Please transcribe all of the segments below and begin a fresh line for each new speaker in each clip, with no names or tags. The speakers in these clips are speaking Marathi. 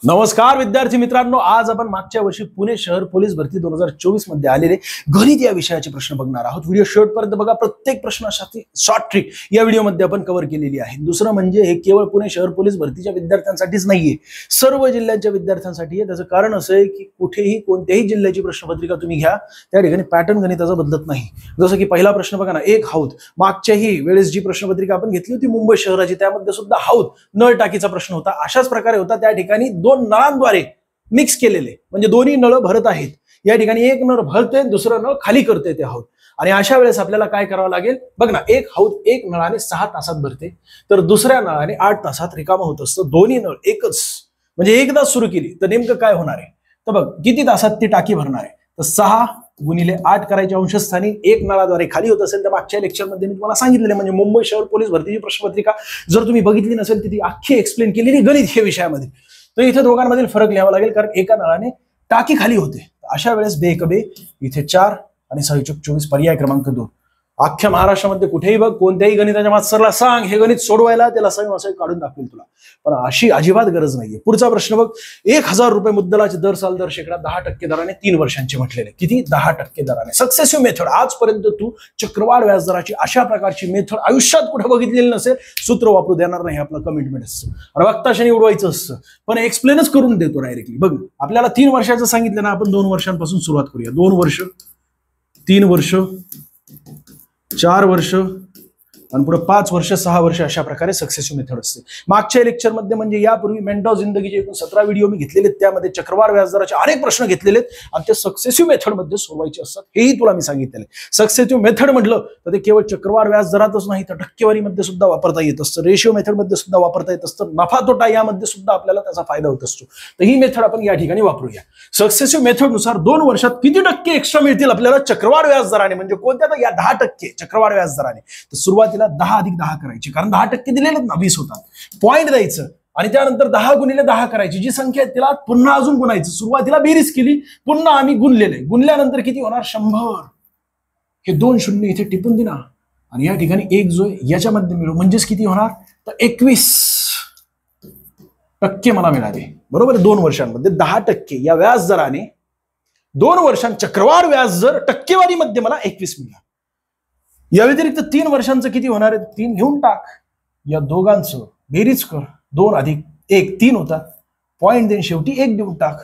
नमस्कार विद्यार्थी मित्रांनो, आज आपण मागच्या वर्षी पुणे शहर पोलीस भरती 2024 मध्ये आलेले गणित या विषयाचे प्रश्न बघणार आहोत. व्हिडिओ शेवटपर्यंत बघा. प्रत्येक प्रश्नासाठी शॉर्ट ट्रिक या व्हिडिओमध्ये आपण कव्हर केलेली आहे. दुसरं म्हणजे हे केवळ पुणे शहर पोलीस भरतीच्या विद्यार्थ्यांसाठीच नाहीये, सर्व जिल्ह्यांच्या विद्यार्थ्यांसाठी आहे. त्याचं कारण असं आहे की कुठेही कोणत्याही जिल्ह्याची प्रश्नपत्रिका तुम्ही घ्या, त्या ठिकाणी पॅटर्न गणिताचा बदलत नाही. जसं की पहिला प्रश्न बघा ना, एक हौद. मागच्याही वेळेस जी प्रश्नपत्रिका आपण घेतली होती मुंबई शहराची, त्यामध्ये सुद्धा हौद नळ टाकीचा प्रश्न होता. अशाच प्रकारे होता. त्या ठिकाणी दोन नळांद्वारे मिक्स केलेले, म्हणजे दोन्ही नळ भरत आहेत. या ठिकाणी एक नळ भरते, दुसरं नळ खाली करते ते हौद. आणि अशा वेळेस आपल्याला काय करावं लागेल बघ ना, एक हौद एक नळाने 6 तासात भरते, तर दुसऱ्या नळाने 8 तासात रिकामा होत असतं. दोन्ही नळ एकच, म्हणजे एकदाच सुरू केली तर नेमकं काय होणार आहे. तर बघ किती तासात ती टाकी भरणार आहे, तर 6 गुणिले 8 करायच्या अंशस्थानी एक नळाद्वारे खाली होत असेल. तर मागच्या लेक्चरमध्ये मी तुम्हाला सांगितलेलं, म्हणजे मुंबई शहर पोलीस भरतीची प्रश्नपत्रिका जर तुम्ही बघितली नसेल तर ती अख्खी एक्सप्लेन केलेली गणित हे विषयामध्ये. तर इथे दोघांमधील फरक लिहावा लागेल, कारण एका नळाने टाकी खाली होते. अशा वेळेस बे इथे 4 आणि 6×24 पर्याय क्रमांक 2. अख्ख्या महाराष्ट्रामध्ये कुठेही बघ, कोणत्याही गणिताच्या मास्तरला सांग हे गणित सोडवायला, त्याला असं काढून दाखवेल तुला. पण अशी अजिबात गरज नाहीये. पुढचा प्रश्न बघ, 1000 रुपये मुद्दलाचे दर साल दर शेकडा 10% दराने 3 वर्षांचे म्हटलेले. किती? 10% दराने. Successive method. आजपर्यंत तू चक्रवाढ व्याजदराची अशा प्रकारची मेथड आयुष्यात कुठे बघितलेली नसेल. सूत्र वापरू देणार नाही, आपलं कमिटमेंट असतं. रक्ताशाने उडवायचं असतं, पण एक्सप्लेनच करून देतो डायरेक्टली. बघ, आपल्याला 3 वर्षाचं सांगितलं ना, आपण 2 वर्षांपासून सुरुवात करूया. 2 वर्ष, 3 वर्ष, 4 वर्ष आणि पुढे 5 वर्ष, 6 वर्ष, अशा प्रकारे सक्सेसिव्ह मेथड असते. मागच्या लेक्चरमध्ये म्हणजे यापूर्वी मेंटॉ जिंदगीचे एकूण 17 व्हिडिओ मी घेतलेले, त्यामध्ये चक्रवाढ व्याजदराचे अनेक प्रश्न घेतलेले आणि ते सक्सेसिव्ह मेथडमध्ये सोडवायचे असतात, हेही तुला मी सांगितलेले. सक्सेसिव्ह मेथड म्हटलं तर ते केवळ चक्रवाढ व्याजदरातच नाही, तर टक्केवारीमध्ये सुद्धा वापरता येत असतं, रेशिओ मेथडमध्ये सुद्धा वापरता येत असतं, नफा तोटा यामध्ये सुद्धा आपल्याला त्याचा फायदा होत असतो. तर ही मेथड आपण या ठिकाणी वापरूया. सक्सेसिव्ह मेथडनुसार 2 वर्षात किती टक्के एक्स्ट्रा मिळतील आपल्याला चक्रवाढ व्याजदराने, म्हणजे कोणत्या? तर या 10% चक्रवाढ व्याजदराने. तर सुरुवातीला 10 अधिक 10 करायची, कारण 10% दिलेले ना, 20 होतात. पॉईंट द्यायचं आणि त्यानंतर 10 गुणिले 10 करायची. जी संख्या आहे तिला पुन्हा अजून गुणायचं. सुरुवातीला बेरीज केली, पुन्हा आम्ही गुणलेले. गुणल्यानंतर किती होणार? 100. हे 2 शून्य इथे टिपून दिना आणि या ठिकाणी एक जो याच्यामध्ये मिळू, म्हणजेच किती होणार? तर 21% मला मिळाले. बरोबर. 2 वर्षांमध्ये 10% या व्याजदराने 2 वर्षांत चक्रवाढ व्याजदर टक्केवारीमध्ये मला 21 मिळाला. या व्यतिरिक्त 3 वर्षांचं किती होणार आहे? 3 लिहून टाक. या दोघांचं बेरीज कर. 2 अधिक 1 3 होतात. पॉईंट देऊन शेवटी 1 देऊन टाक.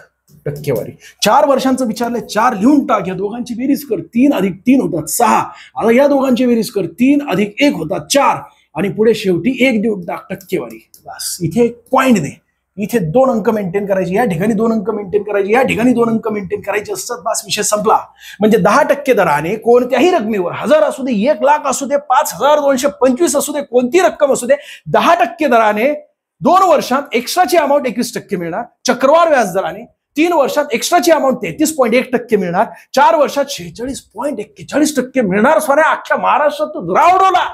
टक्केवारी. 4 वर्षांचं विचारलंय, 4 लिहून टाक. या दोघांची बेरीज कर. 3 अधिक 3 होतात 6. आता या दोघांची बेरीज कर. 3 अधिक 1 होतात 4 आणि पुढे शेवटी 1 देऊन टाक. टक्केवारी. बस. इथे एक पॉईंट दे. इथे 2 अंक मेंटेन करायचे, या ठिकाणी 2 अंक मेंटेन करायचे, या ठिकाणी 2 अंक मेंटेन करायचे असतात. बस, विषय संपला. म्हणजे 10% दराने कोणत्याही रकमेवर, 1000 असू दे, 1 लाख असू दे, 5225 असू दे, कोणती रक्कम असू दे, 10% दराने 2 वर्षात एक्स्ट्राची अमाऊंट 21% मिळणार. चक्रवाढ व्याज दराने 3 वर्षात एक्स्ट्राची अमाऊंट 33.1% मिळणार. 4 वर्षात 46.41% मिळणार. सोन्या अख्ख्या महाराष्ट्रात तू रावडवला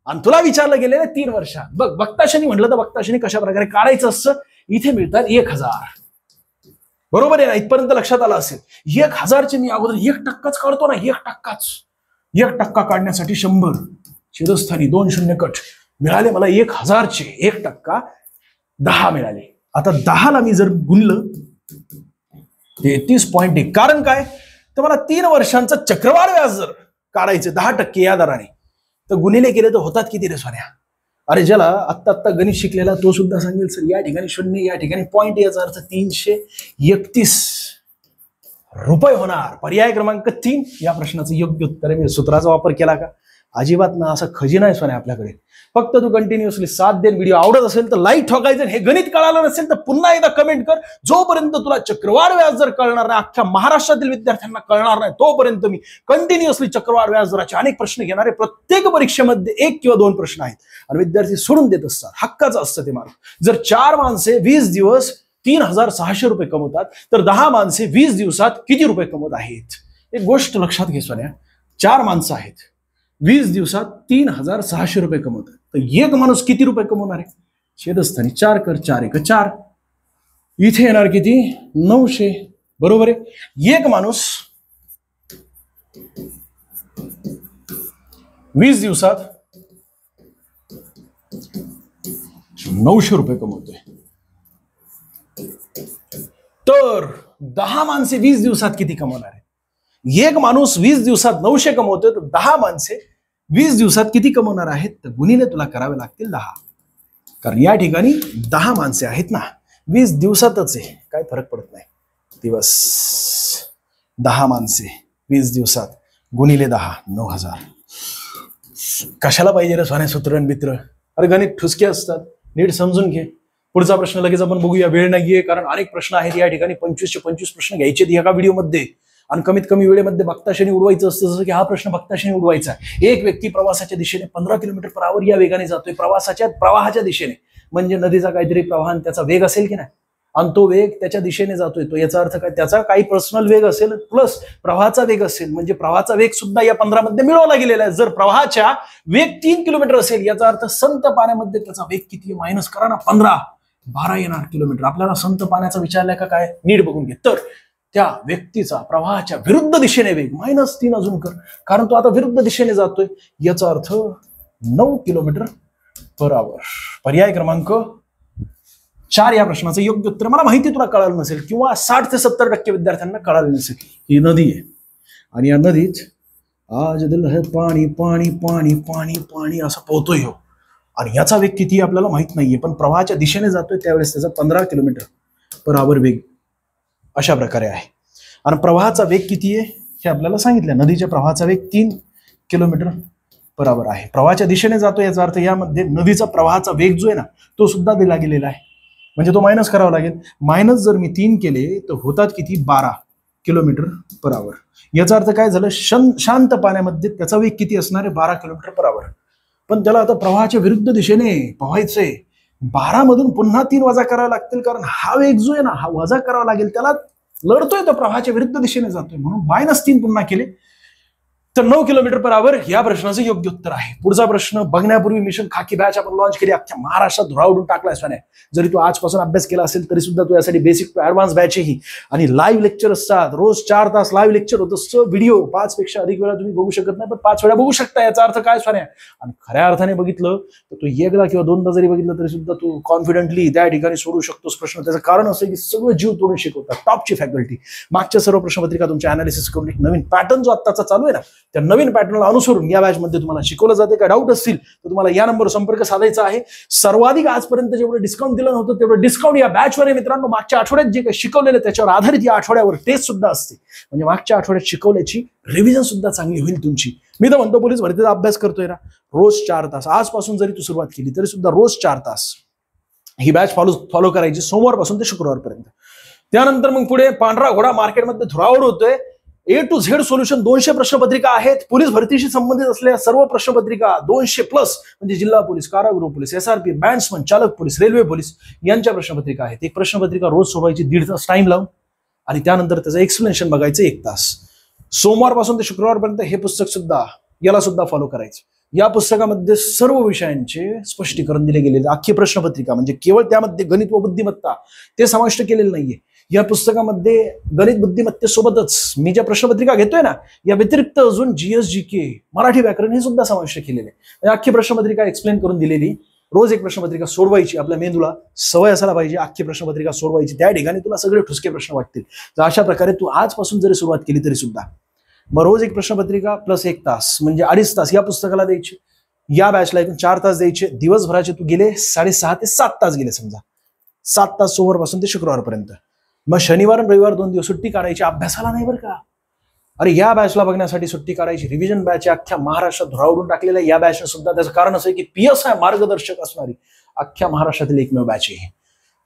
आणि तुला विचारलं गेलेलं 3 वर्षात. बघ, बघताशनी म्हटलं तर बघताशनी कशा प्रकारे काढायचं असतं. इथे मिळतात 1000. बरोबर आहे ना? इथपर्यंत लक्षात आलं असेल. 1000चे मी अगोदर 1%च काढतो ना, 1%च. 1% काढण्यासाठी 100 शिरस्थानी 2 शून्य कट मिळाले मला. 1000चे 1% 10 मिळाले. आता 10ला मी जर गुणलं 33.1. कारण काय? तर मला 3 वर्षांचा चक्रवाढ व्याज जर काढायचे 10% या दराने, तर गुणिले केले तर होतात किती रे सोन्या? अरे, ज्याला आत्ता गणित शिकलेला तो सुद्धा सांगेल सर, या ठिकाणी 0, या ठिकाणी पॉईंट, याचा अर्थ 331 रुपये होणार. पर्याय क्रमांक 3 या प्रश्नाचं योग्य उत्तर आहे. मी सूत्राचा वापर केला का? अजिबात ना. असा खजिना आहे सोन्या आपल्याकडे. फक्त तू कंटिन्युअसली साथ दे. व्हिडिओ आवडत असेल तर लाईक ठोकायचं. हे गणित कळालं नसेल तर पुन्हा एकदा कमेंट कर. जोपर्यंत तुला चक्रवाढ व्याज जर कळणार नाही, अख्ख्या महाराष्ट्रातील विद्यार्थ्यांना कळणार नाही, तोपर्यंत मी कंटिन्युअसली चक्रवाढ व्याज दराचे अनेक प्रश्न घेणार आहे. प्रत्येक परीक्षेमध्ये 1 किंवा 2 प्रश्न आहेत आणि विद्यार्थी सोडून देत असतात. हक्काचं असतं ते मार्क. जर 4 माणसे 20 दिवस 3600 रुपये कमवतात, तर 10 माणसे 20 दिवसात किती रुपये कमवत आहेत? एक गोष्ट लक्षात घे सोन्या. 4 माणसं आहेत, 20 दिवसात 3600 रुपये कमवतात, तर एक माणूस किती रुपये कमवणार आहे? छेदस्थानी 4 कर. 4 1 4. इथे येणार किती? 900. बरोबर आहे. एक माणूस 20 दिवसात 900 रुपये कमवतोय. तर 10 माणसे 20 दिवसात किती कमवणार आहे? एक माणूस 20 दिवसात 900 कमवतोय, तर 10 माणसे 20 दिवसात किती कमवणार आहेत? तर गुणिले तुला करावे लागतील 10, कारण या ठिकाणी 10 माणसे आहेत ना, 20 दिवसातच आहे, काय फरक पडत नाही. दिवस 10 माणसे 20 दिवसात गुणिले 10, 9000. कशाला पाहिजे रे सोन्या सूत्र मित्र? अरे गणित ठुसके असतात, नीट समजून घे. पुढचा प्रश्न लगेच आपण बघूया, वेळ नाहीये, कारण अनेक प्रश्न आहेत या ठिकाणी. 25 चे 25 प्रश्न घ्यायचे एका व्हिडिओमध्ये, आणि कमीत कमी वेळेमध्ये बघताशनी उडवायचं असतं. जसं की हा प्रश्न बघताशनी उडवायचा. एक व्यक्ती प्रवासाच्या दिशेने 15 किलोमीटर/आवर या वेगाने जातोय, प्रवाहाच्या दिशेने, म्हणजे नदीचा काहीतरी प्रवाह आणि त्याचा वेग असेल की नाही, आणि तो वेग त्याच्या दिशेने जातोय. तो याचा अर्थ काय? त्याचा काही पर्सनल वेग असेल प्लस प्रवाहाचा वेग असेल, म्हणजे प्रवाहाचा वेग सुद्धा या 15 मध्ये मिळवला गेलेला आहे. जर प्रवाहाच्या वेग 3 किलोमीटर असेल, याचा अर्थ संत पाण्यामध्ये त्याचा वेग किती मायनस करा ना, 15, 12 येणार किलोमीटर. आपल्याला संत पाण्याचा विचारलाय का काय, नीट बघून घे. तर त्या व्यक्तीचा प्रवाहाच्या विरुद्ध दिशेने वेग -3 अजून कर, कारण तो आता विरुद्ध दिशेने जातोय. याचा अर्थ 9 किलोमीटर/आवर. पर्याय क्रमांक 4 या प्रश्नाचं योग्य उत्तर. मला माहिती तुला कळालं नसेल, किंवा 60 ते 70% विद्यार्थ्यांना कळालं नसेल. ही नदी आहे, आणि या नदीत आज दिल है पाणी पाणी पाणी पाणी पाणी असं पोहतोय हो, आणि याचा वेग किती आपल्याला माहित नाहीये, पण प्रवाहाच्या दिशेने जातोय त्यावेळेस त्याचा 15 किलोमीटर/आवर वेग अशा प्रकारे आहे. आणि प्रवाहाचा वेग किती आहे हे आपल्याला सांगितलं. नदीच्या प्रवाहाचा वेग 3 किलोमीटर/आवर आहे. प्रवाहाच्या दिशेने जातो, याचा अर्थ यामध्ये नदीचा प्रवाहाचा वेग जो आहे ना, तो सुद्धा दिला गेलेला आहे, म्हणजे तो मायनस करावा लागेल. मायनस जर मी 3 केले तर होतात किती? 12 किलोमीटर/आवर. याचा अर्थ काय झालं? शांत पाण्यामध्ये त्याचा वेग किती असणार आहे? 12 किलोमीटर/आवर. पण त्याला आता प्रवाहाच्या विरुद्ध दिशेने पोहायचंय. 12 मधून पुन्हा 3 वजा करावे लागतील, कारण हा वेग जो आहे ना, हा वजा करावा लागेल. त्याला लढतोय तो, प्रवाहाच्या विरुद्ध दिशेने जातोय, म्हणून -3 पुन्हा केले तर 9 किलोमीटर/आवर या प्रश्नाचं योग्य उत्तर आहे. पुढचा प्रश्न बघण्यापूर्वी मिशन खाकी बॅच आपण लॉन्च केली, अख्ख्या महाराष्ट्रात धुरा उडून टाकलाय सोन्या. जरी तू आजपासून अभ्यास केला असेल तरी सुद्धा तू यासाठी बेसिक टू ऍडव्हान्स बॅच ही, आणि लाईव्ह लेक्चर असतात. रोज 4 तास लाईव्ह लेक्चर होत असतं. व्हिडिओ 5 पेक्षा अधिक वेळा तुम्ही बघू शकत नाही, पण 5 वेळा बघू शकता. याचा अर्थ काय सोन्या? आणि खऱ्या अर्थाने बघितलं तर तू एकदा किंवा 2दा जरी बघितलं तरी सुद्धा तू कॉन्फिडेंटली त्या ठिकाणी सोडू शकतोस प्रश्न. त्याचं कारण असं की सगळं जीव तोडून शिकवतात, टॉपची फॅकल्टी. मागच्या सर्व प्रश्नपत्रिका तुमच्या अनालिसिस करून एक नवीन पॅटर्न जो आत्ताचा चालू आहे ना, त्या नवीन पॅटर्नला अनुसरून या बॅच मध्ये तुम्हाला शिकवलं जाते. काय डाऊट असतील तर तुम्हाला या नंबरवर संपर्क साधायचा आहे. सर्वाधिक आजपर्यंत जेवढं डिस्काउंट दिलं नव्हतं तेवढं डिस्काउंट या बॅचवर आहे मित्रांनो. मागच्या आठवड्यात जे काही शिकवलेलं त्याच्यावर आधारित या आठवड्यावर टेस्ट सुद्धा असते, म्हणजे मागच्या आठवड्यात शिकवल्याची रिव्हिजन सुद्धा चांगली होईल तुमची. मी तर म्हणतो पोलीस भरतीचा अभ्यास करतोय ना, रोज 4 तास आजपासून जरी तू सुरुवात केली तरी सुद्धा रोज 4 तास ही बॅच फॉलो करायची, सोमवारपासून ते शुक्रवारपर्यंत. त्यानंतर मग पुढे पांढरा घोडा मार्केटमध्ये धुरावड होतोय. A to Z सोल्युशन 200 प्रश्नपत्रिका आहेत. पोलीस भरतीशी संबंधित असलेल्या सर्व प्रश्नपत्रिका 200+, म्हणजे जिल्हा पोलीस, कारागृह पोलीस, SRP, बँड्समन, चालक पोलीस, रेल्वे पोलीस यांच्या प्रश्नपत्रिका आहेत. एक प्रश्नपत्रिका रोज सोडवायची 1.5 तास टाइम लावून, आणि त्यानंतर त्याचं एक्सप्लेनेशन बघायचं 1 तास. सोमवारपासून ते शुक्रवारपर्यंत हे पुस्तक सुद्धा, याला सुद्धा फॉलो करायचं. या पुस्तकामध्ये सर्व विषयांचे स्पष्टीकरण दिले गेलेले. अख्खी प्रश्नपत्रिका, म्हणजे केवळ त्यामध्ये गणित व बुद्धिमत्ता ते समाविष्ट केलेलं नाहीये. या पुस्तकामध्ये गणित बुद्धिमत्तेसोबतच मी ज्या प्रश्नपत्रिका घेतोय ना, या व्यतिरिक्त अजून GS GK, मराठी व्याकरण हे सुद्धा समाविष्ट केलेले. अख्खी प्रश्नपत्रिका एक्सप्लेन करून दिलेली. रोज एक प्रश्नपत्रिका सोडवायची. आपल्या मेंदूला सवय असायला पाहिजे अख्खी प्रश्नपत्रिका सोडवायची. त्या ठिकाणी तुला सगळे ठुसके प्रश्न वाटतील. तर अशा प्रकारे तू आजपासून जरी सुरुवात केली तरी सुद्धा, मग रोज एक प्रश्नपत्रिका प्लस 1 तास म्हणजे 2.5 तास या पुस्तकाला द्यायचे. या बॅचला एकूण 4 तास द्यायचे. दिवसभराचे तू गेले 6.5 ते 7 तास गेले समजा. 7 तास सोमवारपासून ते शुक्रवारपर्यंत. मग शनिवार आणि रविवार 2 दिवस सुट्टी काढायची, अभ्यासाला नाही बरं का. अरे या बॅचला बघण्यासाठी सुट्टी काढायची. रिव्हिजन बॅच अख्ख्या महाराष्ट्रात धुरावडून टाकलेल्या या बॅचने सुद्धा. त्याचं कारण असं आहे की PSI मार्गदर्शक असणारी अख्ख्या महाराष्ट्रातील एकमेव बॅच आहे.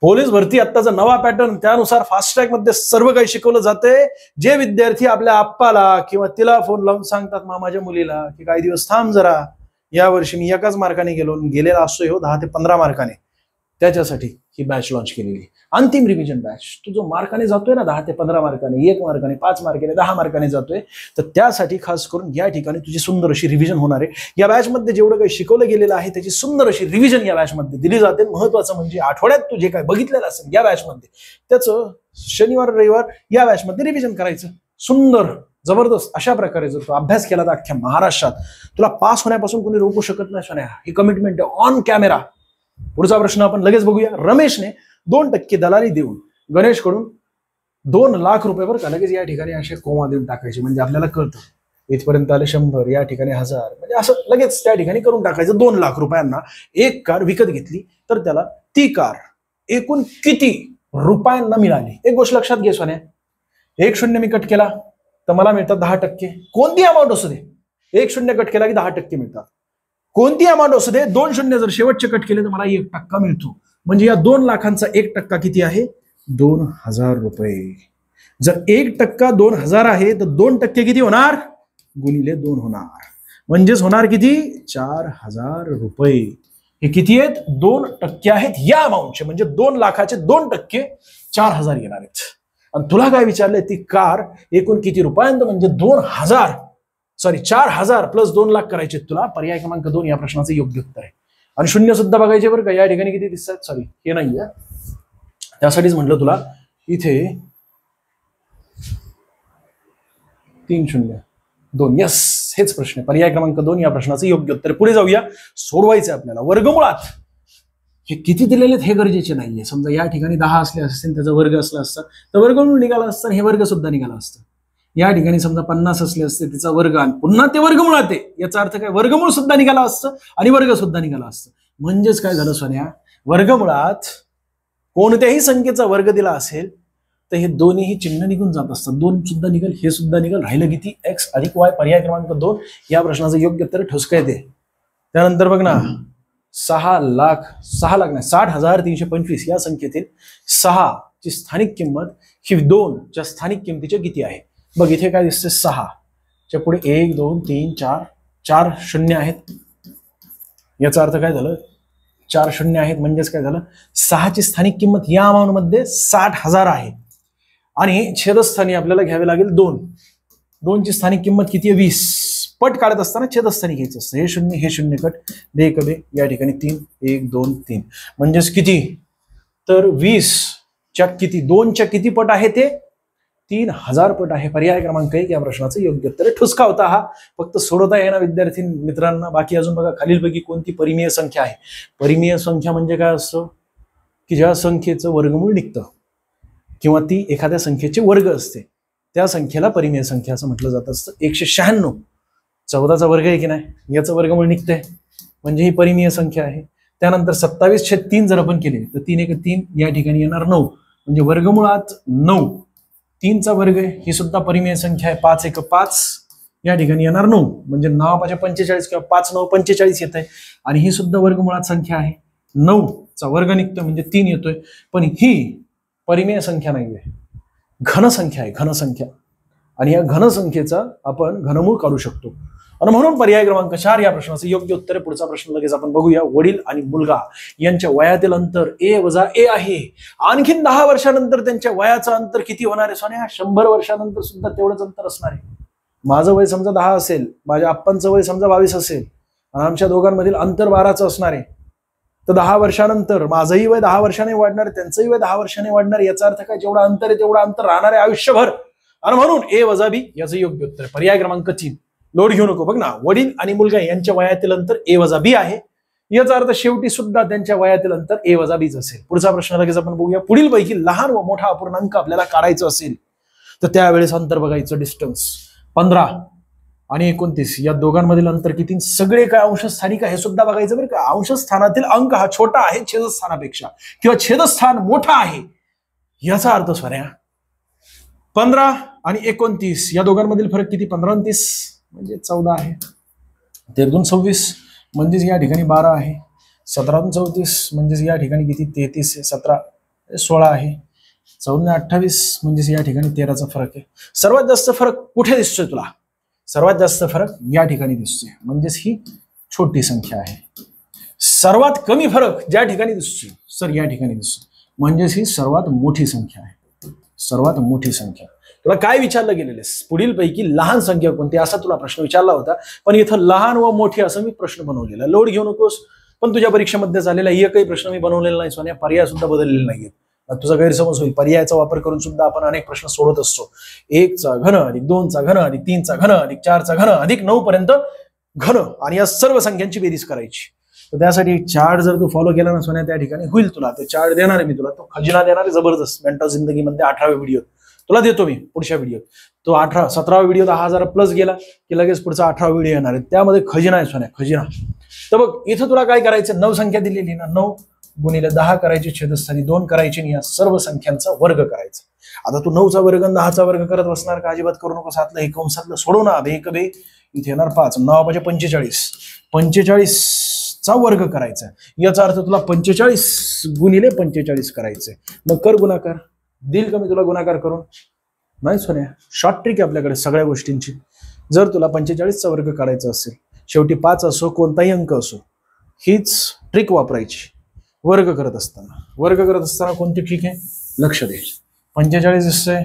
पोलीस भरती आत्ताचा नवा पॅटर्न, त्यानुसार फास्ट ट्रॅक मध्ये सर्व काही शिकवलं जाते. जे विद्यार्थी आपल्या आप्पाला किंवा तिला फोन लावून सांगतात मामाच्या मुलीला की काही दिवस थांब जरा, यावर्षी मी 1च मार्काने गेलेला असतोय हो 10 ते 15 मार्काने, त्याच्यासाठी ही बॅच लॉन्च केलेली. अंतिम रिव्हिजन बॅच. तू जो मार्काने जातोय ना 10 ते 15 मार्काने, 1 मार्काने, 5 मार्काने, 10 मार्काने जातोय, तर त्यासाठी खास करून या ठिकाणी तुझी सुंदर अशी रिव्हिजन होणार आहे. या बॅच मध्ये जेवढं काही शिकवलं गेलेलं आहे त्याची सुंदर अशी रिव्हिजन या बॅच मध्ये दिली जाते. महत्वाचं म्हणजे आठवड्यात तू जे काय बघितलेलं असेल या बॅच मध्ये, त्याचं शनिवार रविवार या बॅच मध्ये रिव्हिजन करायचं. सुंदर जबरदस्त अशा प्रकारे जर तू अभ्यास केला तर अख्ख्या महाराष्ट्रात तुला पास होण्यापासून कोणी रोखू शकत नाही सोन्या. ही कमिटमेंट आहे ऑन कॅमेरा. पुढचा प्रश्न आपण लगेच बघूया. रमेशने 2% दलाली देऊन गणेशकडून 2 लाख रुपये बरं का लगेच या ठिकाणी असे कोमा देऊन टाकायचे. म्हणजे आपल्याला कळतं इथपर्यंत आले 100, या ठिकाणी 1000, म्हणजे असं लगेच त्या ठिकाणी करून टाकायचं. 2 लाख रुपयांना एक कार विकत घेतली तर त्याला ती कार एकूण किती रुपयांना मिळाली. एक गोष्ट लक्षात घे सोन्या, 1 शून्य मी कट केला तर मला मिळतात 10%. कोणती अमाऊंट असू दे, 1 शून्य कट केला की 10% मिळतात. कोणती अमाऊंट असू दे, 2 शून्य जर शेवटचे कट केले तर मला 1% मिळतो. म्हणजे या 2 लाखांचा 1% किती आहे, 2000 रुपये. जर 1% 2000 आहे तर 2% किती होणार, गुणिले 2 होणार. म्हणजेच होणार किती, 4000 रुपये. हे किती आहेत, 2% आहेत या अमाऊंटचे. म्हणजे 2 लाखाचे 2% 4000 येणार आहेत. आणि तुला काय विचारलंय, ती कार एकूण किती रुपयांत, म्हणजे 4000 प्लस 2 लाख करायचे तुला. पर्याय क्रमांक 2 या प्रश्नाचं योग्य उत्तर आहे. आणि शून्य सुद्धा बघायचे बरं का, या ठिकाणी किती दिसतात, सॉरी हे नाहीये, त्यासाठीच म्हटलं तुला इथे 302. यस, हेच प्रश्न, पर्याय क्रमांक 2 या प्रश्नाचं योग्य उत्तर. पुढे जाऊया, सोडवायचं आपल्याला. वर्गमुळात हे किती दिलेले हे गरजेचे नाहीये. समजा या ठिकाणी 10 असले असते, त्याचा वर्ग असला असता तर वर्गमूळ निघाला असता, हे वर्ग सुद्धा निघाला असतं. या ठिकाणी समजा 50 असले असते, तिचा वर्ग आणि पुन्हा ते वर्गमुळात आहे, याचा अर्थ काय, वर्गमूळ सुद्धा निघाला असतं आणि वर्ग सुद्धा निघाला असतं. म्हणजेच काय झालं सोन्या, वर्गमुळात कोणत्याही संख्येचा वर्ग दिला असेल तर हे दोन्हीही चिन्ह निघून जात असतात. 2 सुद्धा निघेल, हे सुद्धा निघेल, राहिलं किती, x अधिक y. पर्याय क्रमांक 2 या प्रश्नाचं योग्य उत्तर ठोसका येते. त्यानंतर बघ ना, 60,325 या संख्येतील 6 ची स्थानिक किंमत ही 2 च्या स्थानिक किंमतीच्या किती आहे. बघ इथे काय दिसते, 6 च्या पुढे 1 2 3 4 शून्य आहेत. याचा अर्थ काय झालं, 4 शून्य आहेत. म्हणजेच काय झालं, 6 ची स्थानिक किंमत या अमाऊंट मध्ये 60,000 आहे. आणि छेदस्थानी आपल्याला घ्यावे लागेल 2. 2 ची स्थानिक किंमत किती आहे, 20. पट काढत असताना छेदस्थानी घ्यायचं असतं. हे शून्य कट, दे कबे, या ठिकाणी 3 1 2 3. म्हणजेच किती, तर 20 च्या किती, 2 च्या किती पट आहे ते, 3000 पट आहे. पर्याय क्रमांक 1 या प्रश्नाचं योग्य उत्तर. ठुसका होता हा, फक्त सोडवता येणार विद्यार्थी मित्रांना. बाकी अजून बघा, खालीलपैकी कोणती परिमेय संख्या आहे. परिमेय संख्या म्हणजे काय असतं, की ज्या संख्येचं वर्गमूळ निघतं किंवा ती एखाद्या संख्येचे वर्ग असते, त्या संख्येला परिमेय संख्या असं म्हटलं जात असतं. 196 14चा वर्ग आहे की नाही, याचं वर्गमूळ निघतंय, म्हणजे ही परिमेय संख्या आहे. त्यानंतर 27/3 जर आपण केले तर 3 1 3, या ठिकाणी येणार 9, म्हणजे वर्गमुळात 9. 3चा वर्ग आहे, ही सुद्धा परिमेय संख्या आहे. 5 1 5, या ठिकाणी येणार 9, म्हणजे 9 45 किंवा 5 9 45 येत आहे. आणि ही सुद्धा वर्गमुळात संख्या आहे. 9चा वर्ग निघतोय म्हणजे 3 येतोय. पण ही परिमेय संख्या नाहीये, घनसंख्या आहे, घनसंख्या. आणि या घनसंख्येचा आपण घनमूळ काढू शकतो. आणि म्हणून पर्याय क्रमांक 4 या प्रश्नाचं योग्य उत्तर. पुढचा प्रश्न लगेच आपण बघूया. वडील आणि मुलगा यांच्या वयातील अंतर a वजा a आहे. आणखीन 10 वर्षानंतर त्यांच्या वयाचं अंतर किती होणार आहे सोन्या, 100 वर्षानंतर सुद्धा तेवढंच अंतर असणार आहे. माझं वय समजा 10 असेल, माझ्या आप्पांचं वय समजा 22 असेल, आणि आमच्या दोघांमधील अंतर 12चं असणार आहे. तर 10 वर्षानंतर माझंही वय 10 वर्षाने वाढणार, त्यांचंही वय 10 वर्षाने वाढणार. याचा अर्थ काय, जेवढं अंतर आहे तेवढं अंतर राहणार आहे आयुष्यभर. आणि म्हणून a वजा b याचं योग्य उत्तर. पर्याय क्रमांक 3. लोड घेऊ नको, बघ ना, वडील आणि मुलगा यांच्या वयातील अंतर a वजा b आहे. याचा अर्थ शेवटी सुद्धा त्यांच्या वयातील अंतर a वजा b असेल. पुढचा प्रश्न लगेच आपण बघूया. पुढील पैकी लहान व मोठा अपूर्णांक आपल्याला काढायचं असेल तर त्यावेळेस अंतर बघायचं. डिस्टन्स 15 आणि 29 या दोघांमधील अंतर किती. सगळे काय अंशस्थानिक आहे हे सुद्धा बघायचं बरं का. अंशस्थानातील अंक हा छोटा आहे छेदस्थानापेक्षा, किंवा छेदस्थान मोठा आहे. याचा अर्थ सोन्या 15 आणि 29 या दोघांमधील फरक किती, 15 आणि 30 म्हणजे 14 आहे. 13 26 म्हणजेच या ठिकाणी 12 आहे. 17 34 म्हणजेच या ठिकाणी किती, 33 आहे. 17 16 आहे. 14 28 म्हणजेच या ठिकाणी 13चा फरक आहे. सर्वात जास्त फरक कुठे दिसतोय तुला, सर्वात जास्त फरक या ठिकाणी दिसतोय, म्हणजेच ही छोटी संख्या आहे. सर्वात कमी फरक ज्या ठिकाणी दिसतोय सर या ठिकाणी दिसतोय, म्हणजेच ही सर्वात मोठी संख्या आहे. सर्वात मोठी संख्या. तुला काय विचारलं गेलेलं, पुढील पैकी लहान संख्या कोणती असा तुला प्रश्न विचारला होता, पण इथं लहान व मोठी असं मी प्रश्न बनवलेला. लोड घेऊ नकोस, पण तुझ्या परीक्षेमध्ये झालेला एकही प्रश्न मी बनवलेला नाही सोन्या. पर्याय सुद्धा बदललेले नाहीयेत. तुझा गैरसमज होईल. पर्यायाचा वापर करून सुद्धा आपण अनेक प्रश्न सोडवत असतो. 1चा घन अधिक 2चा घन अधिक 3चा घन अधिक 4चा घन अधिक 9 पर्यंत घन, आणि या सर्व संख्यांची बेरीज करायची. तर त्यासाठी चार्ट जर तू फॉलो केला ना सोन्या त्या ठिकाणी होईल तुला. ते चार्ट देणार आहे मी तुला, तो खजिना देणार आहे जबरदस्त. मेंटल जिंदगीमध्ये 18व्या व्हिडिओ तुला देतो मी पुढच्या व्हिडिओ. तो 17वा व्हिडिओ 10,000 प्लस गेला की लगेच पुढचा 18वा व्हिडिओ येणार आहे. त्यामध्ये खजिना आहे सोन्या, खजिना. तर बघ इथं तुला काय करायचं, 9 संख्या दिलेली ना, 9 गुणिले 10 करायची, छेदस्थानी 2 करायची आणि या सर्व संख्यांचा वर्ग करायचा. आता तू 9चा वर्ग 10चा वर्ग करत बसणार का? अजिबात करू नको. सातलं हे कंसातलं सोडव ना, बे बे इथे येणार 5, 9 पाहिजे 45, 45चा वर्ग करायचा. याचा अर्थ तुला 45 गुणिले 45 करायचंय. मग कर गुणाकार. देईल का मी तुला गुणाकार करून? नाही सोन्या, शॉर्ट ट्रिक आहे आपल्याकडे सगळ्या गोष्टींची. जर तुला 45चा वर्ग करायचा असेल, शेवटी 5 असो कोणताही अंक असो, हीच ट्रिक वापरायची. वर्ग करत असताना कोणती ट्रिक आहे लक्ष दे. 45 दिसतंय,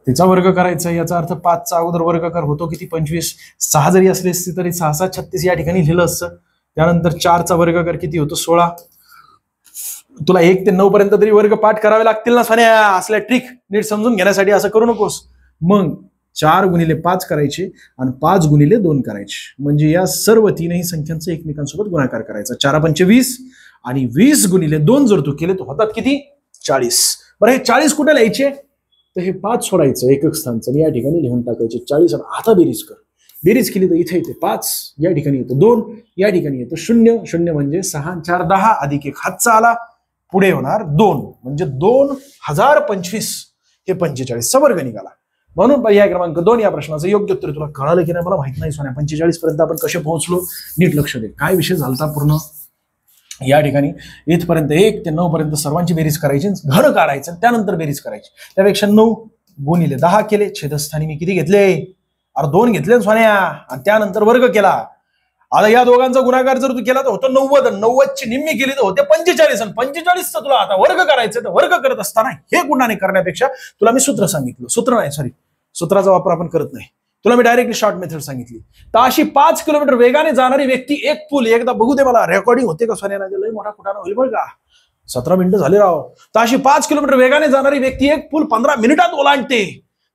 तिचा वर्ग करायचा. याचा अर्थ 5चा अगोदर वर्ग कर, होतो किती 25. 6 जरी असली असती तरी 6 6 36 या ठिकाणी लिहिलं असतं. त्यानंतर 4चा वर्ग कर, किती होतो 16. तुला 1 ते 9 पर्यंत तरी वर्ग पाठ करावे लागतील ना सोन्या. असल्या ट्रिक नीट समजून घेण्यासाठी असं करू नकोस. मग 4 गुणिले 5 करायचे आणि 5 गुणिले 2 करायचे. म्हणजे या सर्व तीनही संख्यांचा एकमेकांसोबत गुणाकार करायचा. 4 पंचे 20 आणि 20 गुणिले 2 जर तू केले तर होतात किती 40. बरं हे 40 कुठे लिहायचे, तर हे 5 सोडायचं एकक स्थानचं आणि या ठिकाणी लिहून टाकायचे 40. आणि आता बेरीज कर. बेरीज केली तर इथे येते 5, या ठिकाणी येतो 2, या ठिकाणी येतो 0. 0 म्हणजे 6 4 10 अधिक 1 हातचा आला, पुढे होणार 2 म्हणजे 2025 हे 45चा वर्ग निघाला. म्हणून पर्याय क्रमांक 2 या प्रश्नाचं योग्य उत्तर. तुला कळालं की नाही मला माहित नाही सोन्या. 45 पर्यंत आपण कसे पोहोचलो नीट लक्ष दे. काय विषय झालता पूर्ण या ठिकाणी इथपर्यंत 1 ते 9 पर्यंत सर्वांची बेरीज करायची, घन काढायचं, त्यानंतर बेरीज करायची. त्यापेक्षा 9 गुणिले 10 केले, छेदस्थानी मी किती घेतले, 2 घेतले सोन्या, आणि त्यानंतर वर्ग केला. आता या दोघांचा गुणाकार जर तू केला तर होतं 90, 90ची निम्मी केली तर होते 45, आणि 45चा तुला आता वर्ग करायचं. तर वर्ग करत असताना हे गुणाने करण्यापेक्षा तुला मी सूत्र सांगितलं, सूत्राचा वापर आपण करत नाही. तुला मी डायरेक्टली शॉर्ट मेथड सांगितली. तर अशी 5 किलोमीटर वेगाने जाणारी व्यक्ती एक पूल, एकदा बघू दे मला रेकॉर्डिंग होते का सोन्या, लय मोठा कुठाना होईल बरं का. 17 मिनिटं झाले राव. तर अशी 5 किलोमीटर वेगाने जाणारी व्यक्ती एक पूल 15 मिनिटात ओलांडते.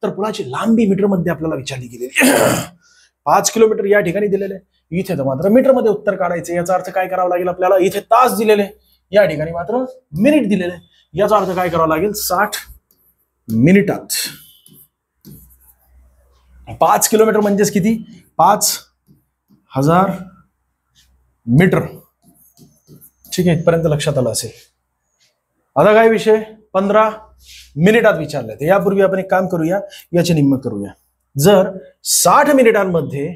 तर पुलाची लांबी मीटर मध्ये आपल्याला विचारली गेलेली. 5 किलोमीटर या ठिकाणी दिलेले, इथे तर मात्र मीटर मध्ये उत्तर काढायचे. याचा अर्थ काय करावं लागेल आपल्याला, इथे तास दिलेले, या ठिकाणी मात्र मिनिट दिलेले. याचा अर्थ काय करावं लागेल, 60 मिनिटात. 5 किलोमीटर म्हणजेच किती, 5000 मीटर. ठीक आहे, इथपर्यंत लक्षात आलं असेल. आता काय विषय, 15 मिनिटात विचारलं. तर यापूर्वी आपण एक काम करूया, याचे निम्मे करूया. जर 60 मिनिटांमध्ये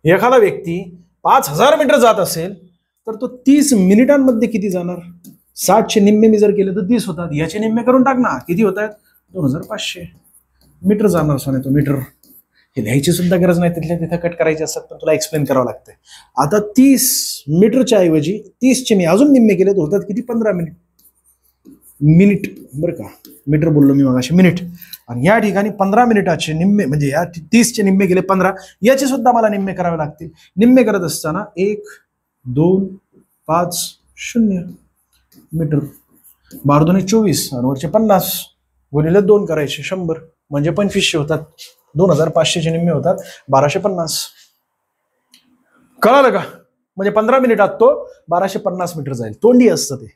एखादा व्यक्ती 5000 मीटर जात असेल तर तो 30 मिनिटांमध्ये किती जाणार. 60चे निम्मे मी जर केले तर 30 होतात. याचे निम्मे करून टाक ना, किती होत आहेत, 2500 मीटर जाणार सोने तो मीटर. हे लिहायची सुद्धा गरज नाही, तिथल्या तिथे कट करायचे असतात, पण तुला एक्सप्लेन करावं लागतंय. आता 30 मीटरच्या ऐवजी 30चे मी अजून निम्मे केले तर होतात किती, 15 मिनिट. बरं का, मीटर बोललो मी मगाशी, मिनिट. आणि या ठिकाणी 15 मिनिटाचे निम्मे म्हणजे या 30चे निम्मे गेले 15, याचे सुद्धा मला निम्मे करावे लागतील. निम्मे करत असताना 1 2 5 0 मीटर, 12 2 24 आणि वरचे 50 गुणिले 2 करायचे 100 म्हणजे 2500 होतात. 2500चे निम्मे होतात 1250. कळालं का. म्हणजे 15 मिनिटात तो 1250 मीटर जाईल. तोंडी असतं ते,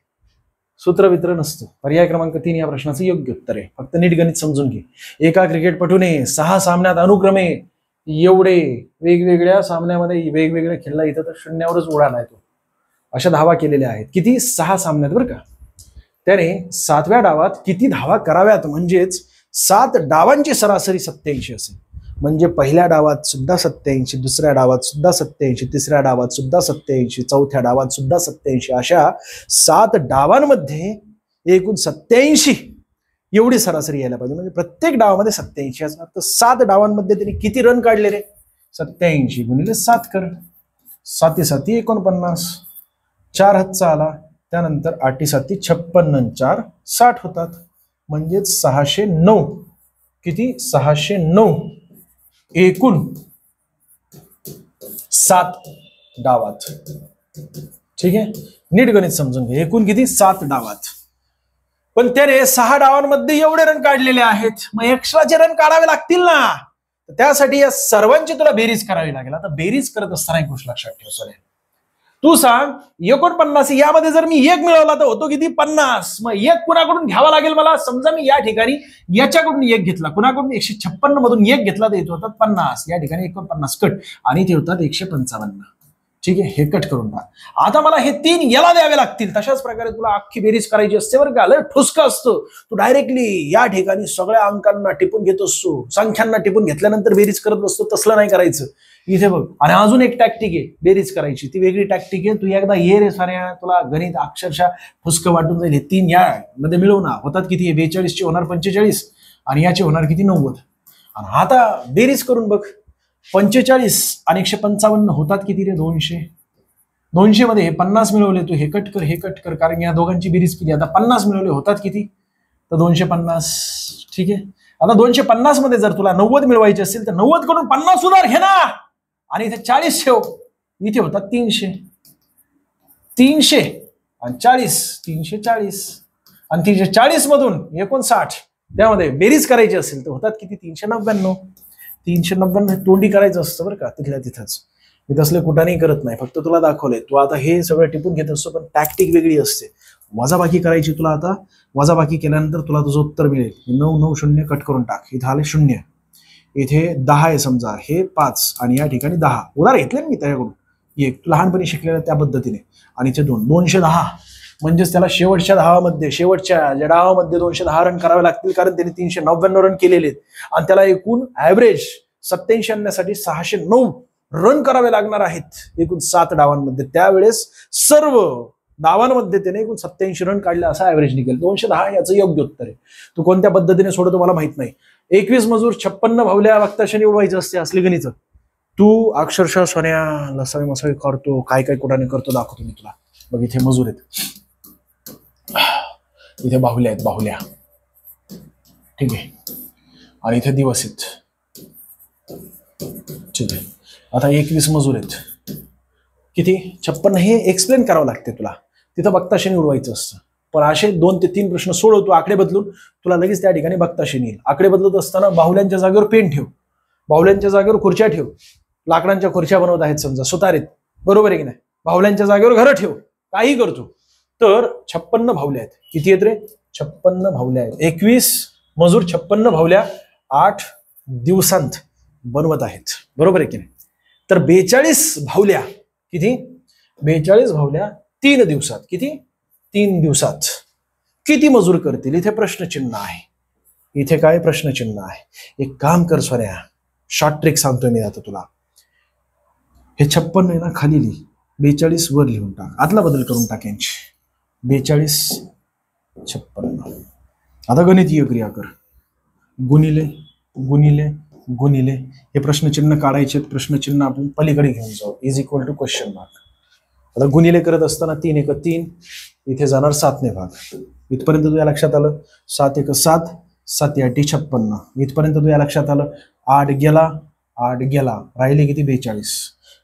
सूत्रवित्र नसतं. पर्याय क्रमांक 3 या प्रश्नाचं योग्य उत्तर आहे. फक्त नीट गणित समजून घे. एका क्रिकेटपटूने 6 सामन्यात अनुक्रमे एवढे वेगवेगळ्या सामन्यामध्ये वेगवेगळे खेळला, इथं तर शून्यावरच उडालाय तो. अशा धावा केलेल्या आहेत. किती, 6 सामन्यात बरं का. त्याने 7व्या डावात किती धावा कराव्यात, म्हणजेच 7 डावांची सरासरी 87 असेल. म्हणजे पहिल्या डावात सुद्धा 87, दुसऱ्या डावात सुद्धा 87, तिसऱ्या डावात सुद्धा 87, चौथ्या डावात सुद्धा 87, अशा 7 डावांमध्ये एकूण 87 एवढी सरासरी यायला पाहिजे. म्हणजे प्रत्येक डावामध्ये 87 असणार. तर 7 डावांमध्ये त्यांनी किती रन काढले रे, 87 गुणिले 7 कर, 7 7 49, 4 हातचा आला, त्यानंतर 8 7 56, 4 60 होतात. म्हणजेच 609. किती, 609 एकूण 7 डावात. ठीक आहे, नीट गणित समजून घे. एकूण किती, 7 डावात. पण त्याने 6 डावांमध्ये एवढे रन काढलेले आहेत, मग एक्स्ट्राचे रन काढावे लागतील ना. त्यासाठी या सर्वांची तुला बेरीज करावी लागेल. आता बेरीज करत असताना एक गोष्ट लक्षात ठेव. तू सांग 49 यामध्ये जर मी 1 मिळवला तर होतो किती 50. मग 1 कुणाकडून घ्यावा लागेल मला. समजा मी या ठिकाणी याच्याकडून 1 घेतला, कुणाकडून 156 मधून 1 घेतला तर येतो होतात 50. या ठिकाणी 49 कट आणि ते होतात 155. ठीक आहे, हे कट करून टाक. आता मला हे 3 याला द्यावे लागतील. तशाच प्रकारे तुला अख्खी बेरीज करायची असते बरं का. लय ठुसका असतो. तू डायरेक्टली या ठिकाणी सगळ्या अंकांना टिपून घेत असतो, संख्यांना टिपून घेतल्यानंतर बेरीज करत बसतो. तसलं नाही करायचं. इथे बघ. आणि अजून एक टॅक्टिक आहे बेरीज करायची, ती वेगळी टॅक्टिक आहे. तू एकदा ये रे साऱ्या, तुला गणित अक्षरशः फुसकं वाटून जाईल. हे 3 या मध्ये मिळवणार होतात किती. 42 चे होणार 45 आणि याचे होणार किती 90. आणि आता बेरीज करून बघ. 45 आणि 155 होतात किती रे 200. 200 मध्ये हे 50 मिळवले, तू हे कट कर, हे कट कर, कारण या दोघांची बेरीज केली. आता 50 मिळवले होतात किती तर 250. ठीक आहे. आता 250 मध्ये जर तुला 90 मिळवायचे असेल तर 90 कडून 50 उधार घे ना आणि इथे 40 ठेव. इथे होतात 300. 300 आणि 40 340 आणि 340 मधून 59. त्यामध्ये बेरीज करायची असेल तर होतात किती 399. 399 तोंडी करायचं असतं बरं का तिथल्या तिथंच. मी तसले कुठानेही करत नाही, फक्त तुला दाखवलंय. तू आता हे सगळं टिपून घेत असतो, पण टॅक्टिक वेगळी असते. वजाबाकी करायची तुला. आता वजाबाकी केल्यानंतर तुला तुझं उत्तर मिळेल. 990 कट करून टाक. इथं आले 0, इथे 10 आहे समजा, हे 5 आणि या ठिकाणी 10 उधार घेतले मी त्याच्याकडून. एक लहानपणी शिकलेलं त्या पद्धतीने. आणि इथे 210 म्हणजेच त्याला शेवटच्या शेवटच्या ज्या डावामध्ये 210 रन करावे लागतील, कारण त्याने 399 रन केलेले आहेत आणि त्याला एकूण ऍव्हरेज 87 आणण्यासाठी 609 रन करावे लागणार आहेत एकूण 7 डावांमध्ये. त्यावेळेस सर्व डावांमध्ये त्याने एकूण 87 रन काढले असा ऍव्हरेज निघेल. 210 याचं योग्य उत्तर आहे. तू कोणत्या पद्धतीने सोडतो मला माहित नाही. 21 मजूर 56 भावल्या वक्ताशनी उडवायचं असते असली गणित. तू अक्षरशः सोन्या लसावी मसावी करतो, काय काय कुठाने करतो दाखवतो मी तुला. बघ इथे मजूर आहेत, इथे बाहुल्या आहेत, बाहुल्या. ठीक आहे. आणि इथे दिवस आहेत. ठीक आहे. आता 21 मजूर आहेत किती 56. हे एक्सप्लेन करावं लागते तुला. तिथं बघताशनी उडवायचं असतं. पण असे 2 ते 3 प्रश्न सोडवतो आकडे बदलून, तुला लगेच त्या ठिकाणी बघताशनी येईल. आकडे बदलत असताना बाहुल्यांच्या जागेवर पेन ठेव, बाहुल्यांच्या जागेवर खुर्च्या ठेव. लाकडांच्या खुर्च्या बनवत आहेत समजा, सुतारीत, बरोबर आहे की नाही. बाहुल्यांच्या जागेवर घरं ठेव, काही करतो. तर 56 भावल्या आहेत. किती आहेत रे 56 भावल्या आहेत. 21 मजूर 56 भावल्या 8 दिवसांत बनवत आहेत, बरोबर आहे की नाही. तर 42 भावल्या किती 42 भावल्या 3 दिवसात. किती 3 दिवसात किती मजूर करतील. इथे प्रश्नचिन्ह आहे. इथे काय प्रश्नचिन्ह आहे. एक काम कर सोन्या, शॉर्ट ट्रिक सांगतोय मी आता तुला. हे 56 आहे ना, खाली लिही, 42 वर लिहून टाक, आदला बदल करून टाक यांची. 42 56. आता गणितीय क्रिया कर. गुणिले गुणिले गुणिले. हे प्रश्नचिन्ह काढायचे. प्रश्नचिन्ह आपण पलीकडे घेऊन जाऊ. Is equal to question mark. आता गुणिले करत असताना 3 1 3, इथे जाणार 7 ने भाग. इथपर्यंत तुझ्या लक्षात आलं. 7 1 7, 7 8 56. इथपर्यंत तुझ्या लक्षात आलं. 8 गेला, 8 गेला, राहिले किती 42.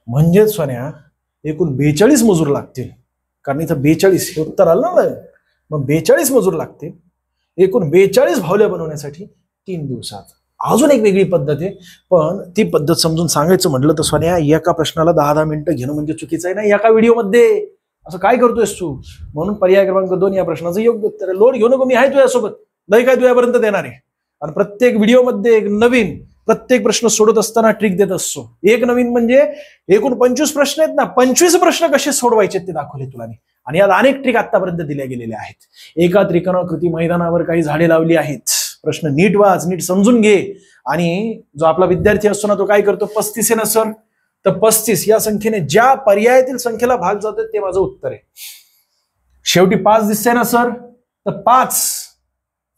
म्हणजेच सोन्या एकूण 42 मजूर लागतील. कारण इथं 42 हे उत्तर आलं ना. मग 42 मजूर लागतील एकूण 42 भावल्या बनवण्यासाठी 3 दिवसात. अजून एक वेगळी पद्धत आहे, पण ती पद्धत समजून सांगायचं म्हटलं तर सोन्या एका प्रश्नाला 10-10 मिनिटं घेणं म्हणजे चुकीचं आहे ना एका व्हिडिओमध्ये. असं काय करतोयस तू. म्हणून पर्याय क्रमांक 2 या प्रश्नाचं योग्य उत्तर आहे. लोड घेऊ नको, मी आहे तुझ्यासोबत, लय काय तुझ्यापर्यंत देणार आहे. आणि प्रत्येक व्हिडिओमध्ये एक नवीन प्रत्येक प्रश्न सोडत असताना ट्रिक देत असतो. एक नवीन म्हणजे एकूण 25 प्रश्न आहेत ना, 25 प्रश्न कसे सोडवायचे ते दाखवले तुला मी. आणि यात अनेक ट्रिक आतापर्यंत दिल्या गेलेल्या आहेत. एका त्रिकोणाकृती मैदानावर काही झाडे लावली आहेत. प्रश्न नीट वाच, नीट समजून घे. आणि जो आपला विद्यार्थी असतो ना तो काय करतो, 35 आहे ना सर, तर 35 या संख्येने ज्या पर्यायातील संख्येला भाग जातो ते माझं उत्तर आहे. शेवटी 5 दिसतंय ना सर, तर 5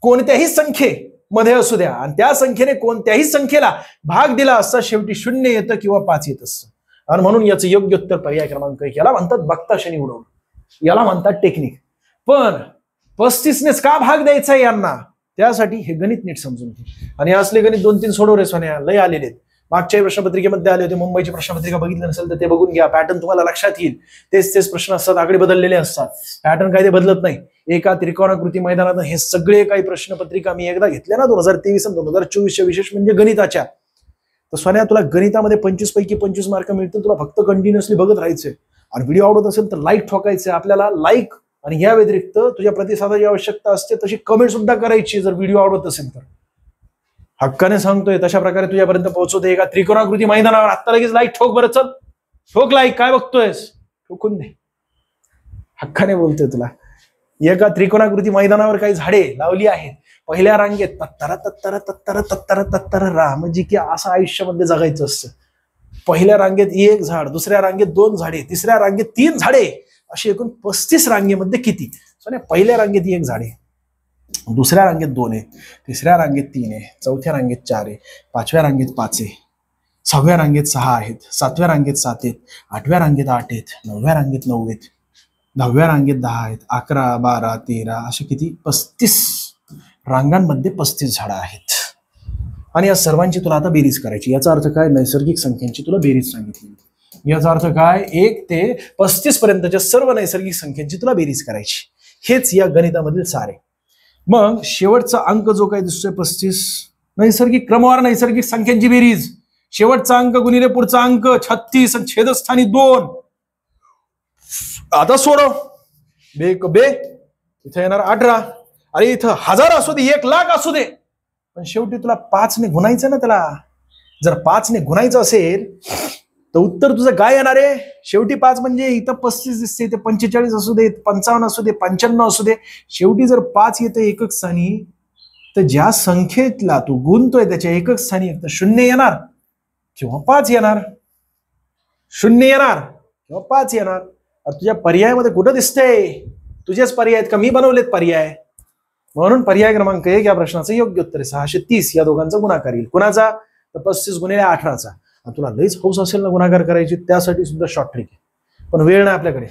कोणत्याही संख्येमध्ये असू द्या आणि त्या संख्येने कोणत्याही संख्येला भाग दिला असता शेवटी 0 येतं किंवा 5 येत असतं. आणि म्हणून याचं योग्य उत्तर पर्याय क्रमांक 1. याला म्हणतात बघताशनी उडवणं, याला म्हणतात टेक्निक. पण 35नेच का भाग द्यायचा यांना, त्यासाठी हे गणित नीट समजून घे. आणि असले गणित 2-3 सोडवरे सोन्या, लय आलेले आहेत. मागच्या प्रश्नपत्रिकेमध्ये आले होते. मुंबईची प्रश्नपत्रिका बघितली नसेल तर ते बघून घ्या. पॅटर्न तुम्हाला लक्षात येईल. तेच प्रश्न असतात, आकडे बदललेले असतात. पॅटर्न काय ते बदलत नाही. एका त्रिकोणाकृती मैदानात हे सगळे काही प्रश्नपत्रिका मी एकदा घेतल्या ना 2023 आणि 2024च्या, विशेष म्हणजे गणिताच्या. तर सोन्या तुला गणितामध्ये 25 पैकी 25 मार्क मिळतील. तुला फक्त कंटिन्युअसली बघत राहायचंय. आणि व्हिडिओ आवडत असेल तर लाईक ठोकायचं आपल्याला, लाईक, आणि या व्यतिरिक्त तुझ्या प्रतिसादाची आवश्यकता असते तशी कमेंट सुद्धा करायची जर व्हिडिओ आवडत असेल तर. हक्काने सांगतोय तशा प्रकारे तुझ्यापर्यंत पोहोचवते एका त्रिकोणाकृती मैदानावर. आता लगेच लाईक ठोक बरं, चल ठोक लाईक, काय बघतोयस, ठोकून दे, हक्काने बोलतोय तुला. एका त्रिकोणाकृती मैदानावर काही झाडे लावली आहेत. पहिल्या रांगेत तत्तर तत्तर तत्तर तत्तर तत्तर रामजी की असं आयुष्यामध्ये जगायचं असतं. पहिल्या रांगेत 1 झाड, दुसऱ्या रांगेत 2 झाडे, तिसऱ्या रांगेत 3 झाडे, अशी एकूण 35 रांगेमध्ये किती? पहिल्या रांगेत 1 झाड आहे, दुसऱ्या रांगेत 2 आहे, तिसऱ्या रांगेत 3 आहे, चौथ्या रांगेत 4 आहे, 5व्या रांगेत 5 आहे, 6व्या रांगेत 6 आहेत, 7व्या रांगेत 7 आहेत, 8व्या रांगेत 8 आहेत, 9व्या रांगेत 9 आहेत, 10व्या रांगेत 10 आहेत, 11, 12, 13 असे किती? 35 रांगांमध्ये 35 झाडं आहेत. आणि या सर्वांची तुला आता बेरीज करायची. याचा अर्थ काय? नैसर्गिक संख्यांची तुला बेरीज सांगितली. याचा अर्थ काय? 1 ते 35 पर्यंतच्या सर्व नैसर्गिक संख्यांची तुला बेरीज करायची. हेच या गणितामधील सार आहे. मग शेवटचा अंक जो काय दिसतोय 35, नैसर्गिक क्रमवार नैसर्गिक संख्यांची बेरीज. शेवटचा अंक गुणिले पुढचा अंक 36 आणि छेदस्थानी 2. आता सोडव, बे बे इथं येणार 18. अरे इथं 1000 असू दे, 1,00,000 असू दे, पण शेवटी तुला 5 ने गुणायचं ना त्याला. जर 5 ने गुणायचं असेल तर उत्तर तुझं काय येणार आहे? शेवटी 5 म्हणजे इथं 35 दिसते, ते 45 असू दे, 55 असू दे, 95 असू दे, शेवटी जर 5 येतं एकक स्थानी तर ज्या संख्येतला तू गुणतोय त्याच्या एकक स्थानी एक तर 0 येणार किंवा 5 येणार, 0 येणार किंवा 5 येणार. तुझ्या पर्यायामध्ये कुठं दिसतंय? तुझेच पर्याय आहेत का मी बनवलेत पर्याय? म्हणून पर्याय क्रमांक 1 या प्रश्नाचं योग्य उत्तर आहे 630. या दोघांचा गुणाकार येईल. कुणाचा? तर 35 गुणिले 18चा. आणि तुला लईच हौस असेल ना गुणाकार करायची, त्यासाठी सुद्धा शॉर्ट ट्रिक आहे, पण वेळ नाही आपल्याकडे.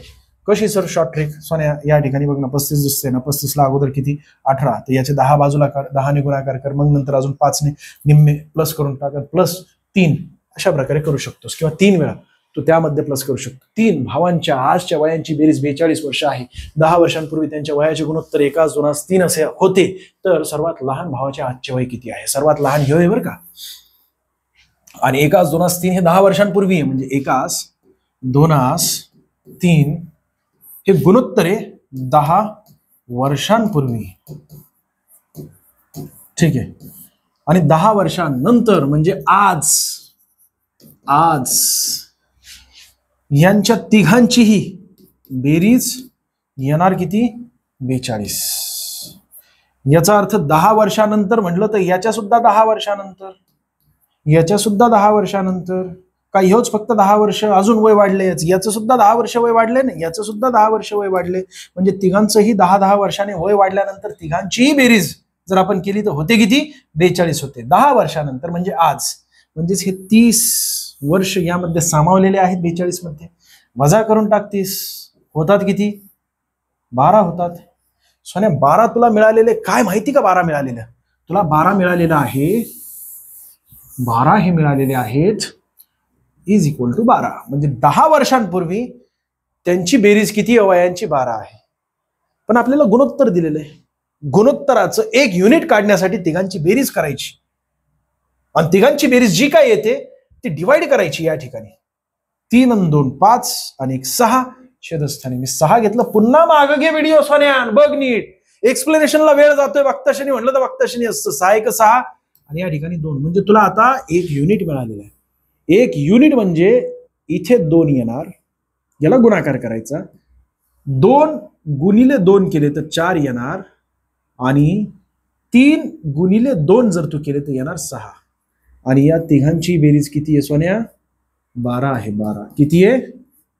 कशी सर शॉर्ट ट्रिक? सोन्या या ठिकाणी बघ ना 35 दिसते ना, 35 ला अगोदर किती? 18, तर याचे 10 बाजूला काढ, 10 ने गुणाकार कर, मग नंतर अजून 5 ने निम्मे प्लस करून टाक, +3 अशा प्रकारे करू शकतोस, किंवा 3 वेळा तू त्यामध्ये प्लस करू शकतो. 3 भावांच्या आजच्या वयांची बेरीज 42 वर्ष आहे. 10 वर्षांपूर्वी त्यांच्या वयाचे गुणोत्तर 1, 2, 3 असे होते. तर सर्वात लहान भावाचे आजचे वय किती आहे? सर्वात लहान हे आहे बरं का. आणि 1, 2, 3 हे 10 वर्षांपूर्वी आहे, म्हणजे 1, 2, 3 हे गुणोत्तर आहे 10 वर्षांपूर्वी. ठीक आहे. आणि 10 वर्षांनंतर म्हणजे आज यांच्या तिघांचीही बेरीज येणार किती? 42. याचा अर्थ 10 वर्षानंतर म्हटलं तर याच्या सुद्धा 10 वर्षानंतर, याच्या सुद्धा 10 वर्षानंतर, का ह्योच फक्त 10 वर्ष अजून वय वाढले, याचं सुद्धा 10 वर्ष वय वाढले ना, याचं सुद्धा 10 वर्ष वय वाढले, म्हणजे तिघांचंही 10-10 वर्षाने वय वाढल्यानंतर तिघांचीही बेरीज जर आपण केली तर होते किती? 42 होते. 10 वर्षानंतर म्हणजे आज, म्हणजेच हे 30 वर्ष यामध्ये सामावलेले आहेत 42 मध्ये. वजा करून टाक 30, होतात किती? 12 होतात. सोन्या 12 तुला मिळालेले काय माहिती का? 12 मिळालेलं तुला 12 मिळालेलं आहे, 12 हे मिळालेले आहेत इज इक्वल टू 12, म्हणजे 10 वर्षांपूर्वी त्यांची बेरीज किती? वयांची 12 आहे. पण आपल्याला गुणोत्तर दिलेलं आहे. गुणोत्तराचं 1 युनिट काढण्यासाठी तिघांची बेरीज करायची, आणि तिघांची बेरीज जी काय येते ती डिवाइड करायची. या ठिकाणी 3 आणि 2 5 आणि 1 6, छेदस्थानी मी 6 घेतलं. पुन्हा माग घे व्हिडिओ सोन्यान, बघ नीट. एक्सप्लेनेशनला वेळ जातोय, वक्ताशनी म्हटलं तर वक्ताशनी असतं. 6 1 6 आणि या ठिकाणी 2, म्हणजे तुला आता 1 युनिट मिळालेलं आहे. 1 युनिट म्हणजे इथे 2 येणार, याला गुणाकार करायचा, 2 गुणिले 2 केले तर 4 येणार, आणि 3 गुणिले 2 जर तू केले तर येणार 6. आणि या तिघांची बेरीज किती आहे सोन्या? 12 आहे. 12 किती आहे?